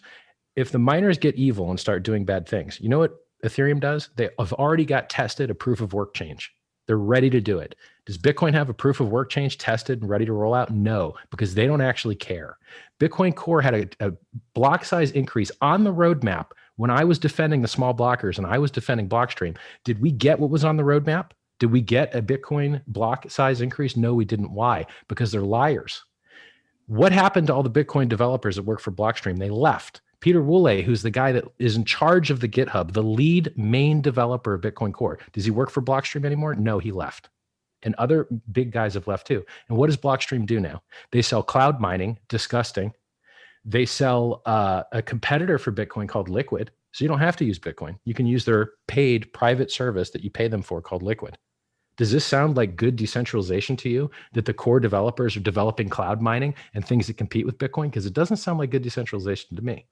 If the miners get evil and start doing bad things, you know what Ethereum does? They have already got tested a proof of work change. They're ready to do it. Does Bitcoin have a proof of work change tested and ready to roll out? No, because they don't actually care. Bitcoin Core had a block size increase on the roadmap when I was defending the small blockers and I was defending Blockstream. Did we get what was on the roadmap? Did we get a Bitcoin block size increase? No, we didn't. Why? Because they're liars. What happened to all the Bitcoin developers that work for Blockstream? They left. Peter Wooley, who's the guy that is in charge of the GitHub, the lead main developer of Bitcoin Core, does he work for Blockstream anymore? No, he left. And other big guys have left too. And what does Blockstream do now? They sell cloud mining, disgusting. They sell a competitor for Bitcoin called Liquid. So you don't have to use Bitcoin. You can use their paid private service that you pay them for called Liquid. Does this sound like good decentralization to you, that the core developers are developing cloud mining and things that compete with Bitcoin? Because it doesn't sound like good decentralization to me.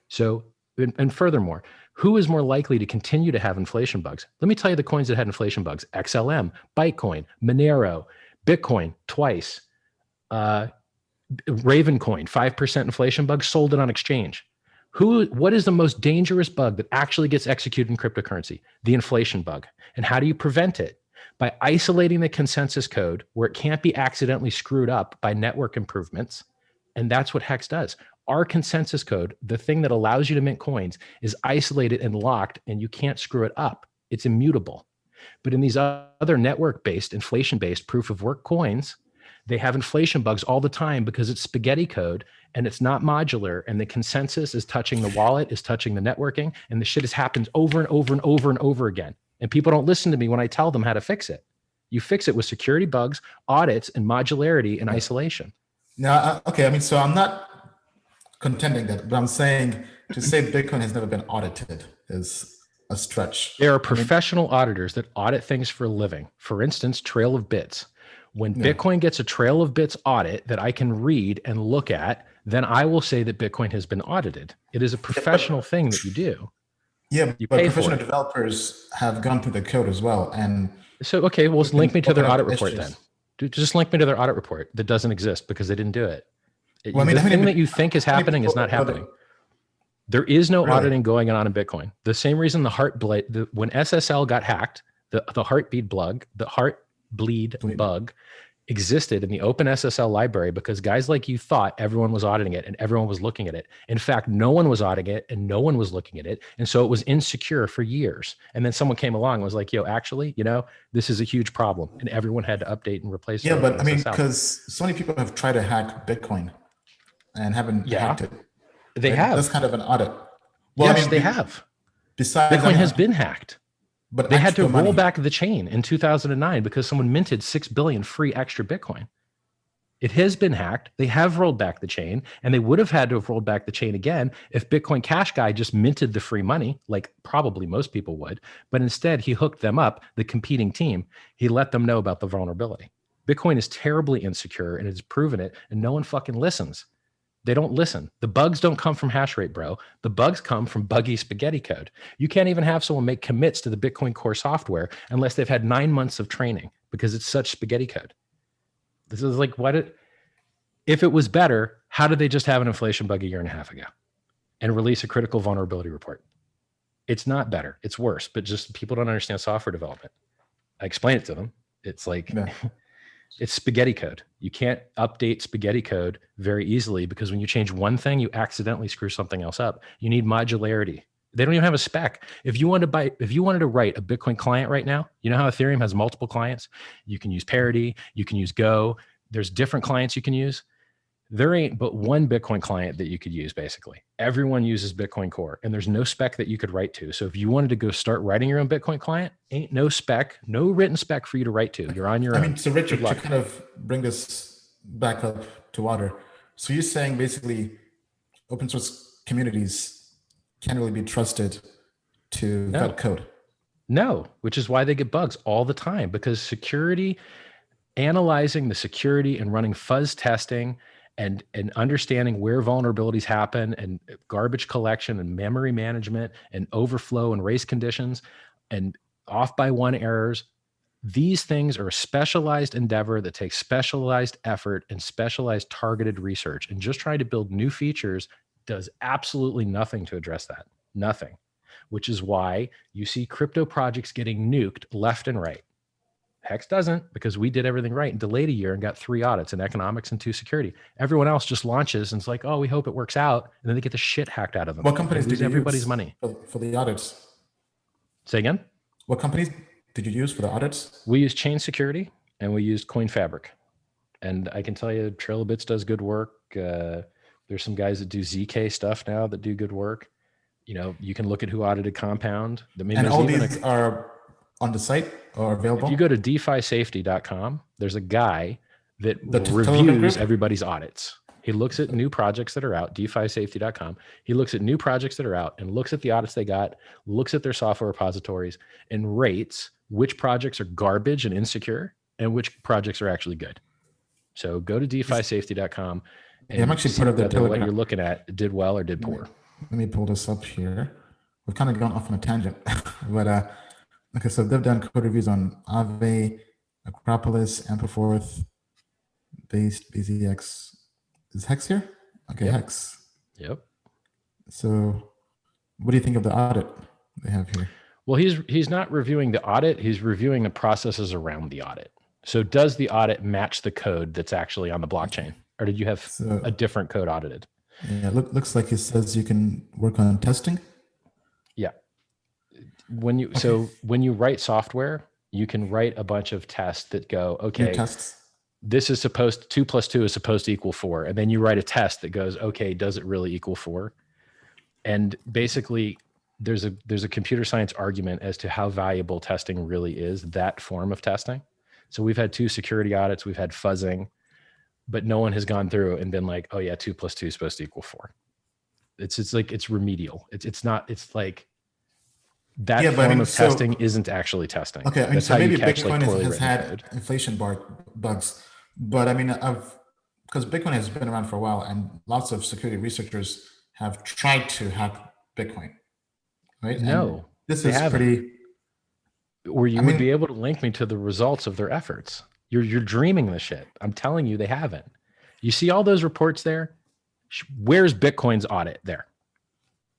So, and furthermore, who is more likely to continue to have inflation bugs? Let me tell you the coins that had inflation bugs: XLM, Bytecoin, Monero, Bitcoin twice, Ravencoin, 5% inflation bug, sold it on exchange. What is the most dangerous bug that actually gets executed in cryptocurrency? The inflation bug. And how do you prevent it? By isolating the consensus code where it can't be accidentally screwed up by network improvements. And that's what Hex does. Our consensus code, the thing that allows you to mint coins, is isolated and locked, and you can't screw it up. It's immutable. But in these other network-based, inflation-based proof of work coins, they have inflation bugs all the time because it's spaghetti code and it's not modular, and the consensus is touching the wallet, is touching the networking, and the shit has happened over and over and over and over again. And people don't listen to me when I tell them how to fix it. You fix it with security bugs, audits, and modularity and isolation. Now, okay, I mean, so I'm not contending that, but I'm saying to say Bitcoin has never been audited is a stretch. There are professional auditors that audit things for a living. For instance, Trail of Bits. When Bitcoin gets a Trail of Bits audit that I can read and look at, then I will say that Bitcoin has been audited. It is a professional thing that you do. Yeah, but professional developers have gone through the code as well. And so, okay, well, link me to their audit report then. Just link me to their audit report that doesn't exist because they didn't do it. Well, the thing that you think is happening is not happening. There is no auditing going on in Bitcoin. The same reason when SSL got hacked, the Heartbleed bug existed in the open SSL library because guys like you thought everyone was auditing it and everyone was looking at it. In fact, no one was auditing it and no one was looking at it. And so it was insecure for years. And then someone came along and was like, yo, actually, this is a huge problem. And everyone had to update and replace it. Yeah, but I mean, because so many people have tried to hack Bitcoin and haven't hacked it. They have. That's kind of an audit. Well, yes, they have. Besides, Bitcoin has been hacked. But they had to roll back the chain in 2009 because someone minted 6 billion free extra Bitcoin. It has been hacked. They have rolled back the chain, and they would have had to have rolled back the chain again if Bitcoin Cash Guy just minted the free money, like probably most people would. But instead, he hooked them up, the competing team. He let them know about the vulnerability. Bitcoin is terribly insecure, and it's proven it, and no one fucking listens. They don't listen. The bugs don't come from hash rate, bro. The bugs come from buggy spaghetti code. You can't even have someone make commits to the Bitcoin Core software unless they've had 9 months of training because it's such spaghetti code. This is like, if it was better, how did they just have an inflation bug a year and a half ago and release a critical vulnerability report? It's not better. It's worse, but just people don't understand software development. I explain it to them. It's like... Yeah. It's spaghetti code. You can't update spaghetti code very easily because when you change one thing, you accidentally screw something else up. You need modularity. They don't even have a spec. If you wanted to write a Bitcoin client right now, you know how Ethereum has multiple clients? You can use Parity, you can use Go. There's different clients you can use. There ain't but one Bitcoin client that you could use, basically. Everyone uses Bitcoin Core, and there's no spec that you could write to. So if you wanted to go start writing your own Bitcoin client, ain't no spec, no written spec for you to write to. You're on your own. I mean, so Richard, to kind of bring this back up to water. So you're saying basically open source communities can't really be trusted to vet code? No, which is why they get bugs all the time, because security, analyzing the security and running fuzz testing and understanding where vulnerabilities happen and garbage collection and memory management and overflow and race conditions and off by one errors. These things are a specialized endeavor that takes specialized effort and specialized targeted research. And just trying to build new features does absolutely nothing to address that. Nothing. Which is why you see crypto projects getting nuked left and right. Hex doesn't, because we did everything right and delayed a year and got 3 audits in economics and 2 security. Everyone else just launches and it's like, oh, we hope it works out. And then they get the shit hacked out of them. What companies did you everybody's use money for the audits? Say again? What companies did you use for the audits? We used Chain Security and we used Coin Fabric. And I can tell you, Trail of Bits does good work. There's some guys that do ZK stuff now that do good work. You know, you can look at who audited Compound. I mean, And all these are on the site or available? If you go to defisafety.com, there's a guy that reviews everybody's audits. He looks at new projects that are out, defisafety.com. He looks at new projects that are out and looks at the audits they got, looks at their software repositories, and rates which projects are garbage and insecure and which projects are actually good. So go to defisafety.com and I'm actually part of the Telegram. What you're looking at did well or did poor. Let me pull this up here. We've kind of gone off on a tangent, but okay, so they've done code reviews on Aave, Acropolis, Ampleforth, BZX. Is Hex here? Okay, yep. Hex. Yep. So what do you think of the audit they have here? Well, he's not reviewing the audit. He's reviewing the processes around the audit. So does the audit match the code that's actually on the blockchain? Or did you have a different code audited? Yeah, looks like it says you can work on testing. Yeah. When you write software, you can write a bunch of tests that go, okay, tests. This is 2 + 2 is supposed to equal 4. And then you write a test that goes, okay, does it really equal 4? And basically there's a computer science argument as to how valuable testing really is, that form of testing. So we've had 2 security audits, we've had fuzzing, but no one has gone through and been like, oh yeah, 2 + 2 is supposed to equal 4. It's like, it's remedial. It's like that form of testing isn't actually testing. Okay, that's so maybe Bitcoin has had inflation bugs, but I mean, because Bitcoin has been around for a while and lots of security researchers have tried to hack Bitcoin, right? No, and this is pretty. Or you would be able to link me to the results of their efforts. You're dreaming the shit. I'm telling you, they haven't. You see all those reports there? Where's Bitcoin's audit there?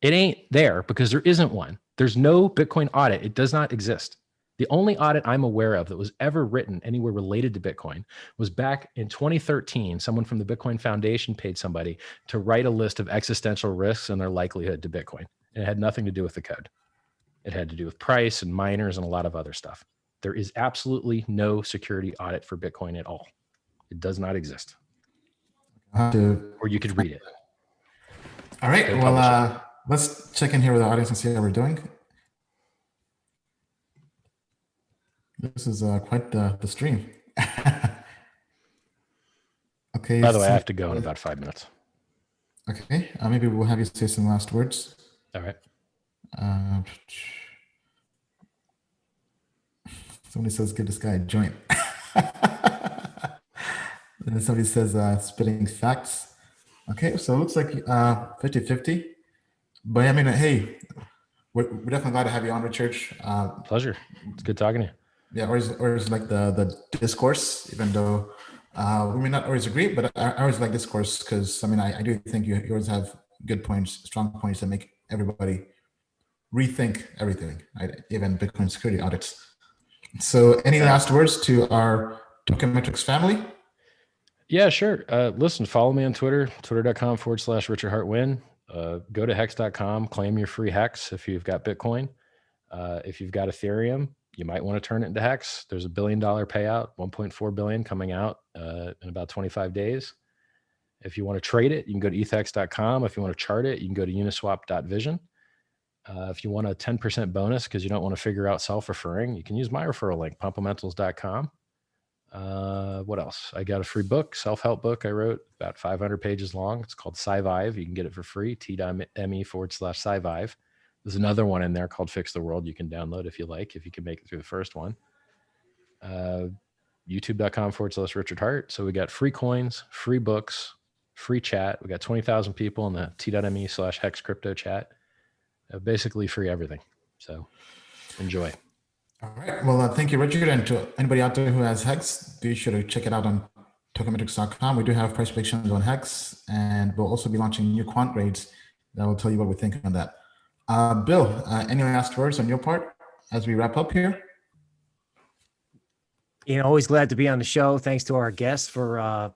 It ain't there because there isn't one. There's no Bitcoin audit. It does not exist. The only audit I'm aware of that was ever written anywhere related to Bitcoin was back in 2013. Someone from the Bitcoin Foundation paid somebody to write a list of existential risks and their likelihood to Bitcoin. And it had nothing to do with the code. It had to do with price and miners and a lot of other stuff. There is absolutely no security audit for Bitcoin at all. It does not exist. Or you could read it. All right. Well, let's check in here with the audience and see how we're doing. This is quite the stream. Okay. By the way, I have to go in about 5 minutes. Okay. Maybe we'll have you say some last words. All right. Somebody says, give this guy a joint. And then somebody says, spitting facts. Okay, so it looks like 50-50. But I mean, hey, we're definitely glad to have you on, Richard. Pleasure. It's good talking to you. Yeah, always like the discourse, even though we may not always agree, but I always like discourse because, I mean, I do think you always have good points, strong points that make everybody rethink everything, right? Even Bitcoin security audits. So any last words to our TokenMetrics family? Yeah, sure. Listen, follow me on Twitter, twitter.com/Richard Hart Win. Go to hex.com, claim your free hex if you've got Bitcoin. If you've got Ethereum, you might want to turn it into hex. There's $1 billion payout, 1.4 billion coming out in about 25 days. If you want to trade it, you can go to ethhex.com. If you want to chart it, you can go to uniswap.vision. If you want a 10% bonus because you don't want to figure out self-referring, you can use my referral link, pumpamentals.com. What else? I got a free book, self-help book I wrote, about 500 pages long. It's called SciVive. You can get it for free, t.me/SciVive. There's another one in there called Fix the World you can download if you like, if you can make it through the first one. YouTube.com/Richard Hart. So we got free coins, free books, free chat. We got 20,000 people in the t.me/Hex crypto chat. Basically free everything. So enjoy. All right. Well, thank you, Richard. And to anybody out there who has Hex, be sure to check it out on TokenMetrics.com. We do have price predictions on Hex, and we'll also be launching new quant grades that will tell you what we think on that. Bill, any last words on your part as we wrap up here? You know, always glad to be on the show. Thanks to our guests for,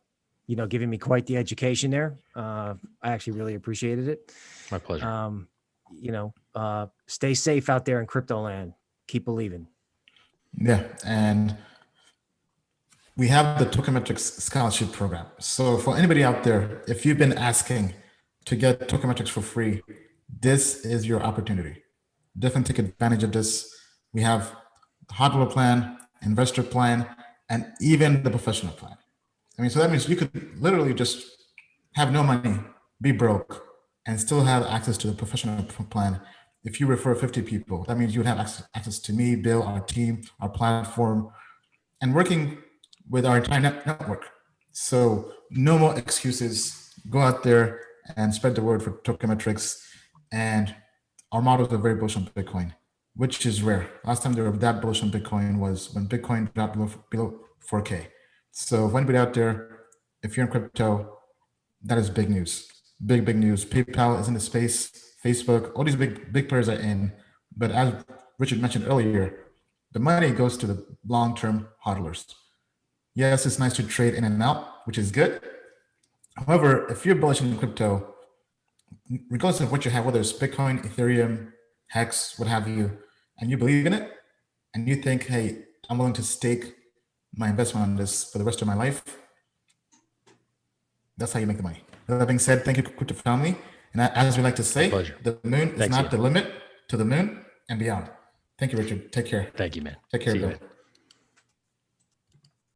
giving me quite the education there. I actually really appreciated it. My pleasure. Stay safe out there in crypto land. Keep believing. Yeah. And we have the TokenMetrics scholarship program. So for anybody out there, if you've been asking to get TokenMetrics for free, this is your opportunity. Definitely take advantage of this. We have the hardware plan, investor plan, and even the professional plan. I mean, so that means you could literally just have no money, be broke, and still have access to the professional plan. If you refer 50 people, that means you would have access to me, Bill, our team, our platform, and working with our entire network. So no more excuses. Go out there and spread the word for TokenMetrics. And our models are very bullish on Bitcoin, which is rare. Last time they were that bullish on Bitcoin was when Bitcoin dropped below 4K. So if anybody out there, if you're in crypto, that is big news. Big news. PayPal is in the space. Facebook, all these big players are in. But as Richard mentioned earlier, the money goes to the long-term hodlers. Yes, it's nice to trade in and out, which is good. However, if you're bullish in crypto, regardless of what you have, whether it's Bitcoin, Ethereum, Hex, what have you, and you believe in it, and you think, hey, I'm willing to stake my investment on this for the rest of my life, that's how you make the money. That being said, thank you, crypto family. And as we like to say, the moon is not the limit to the moon and beyond. Thank you, Richard. Take care. Thank you, man. Take care, See you, Bill. man.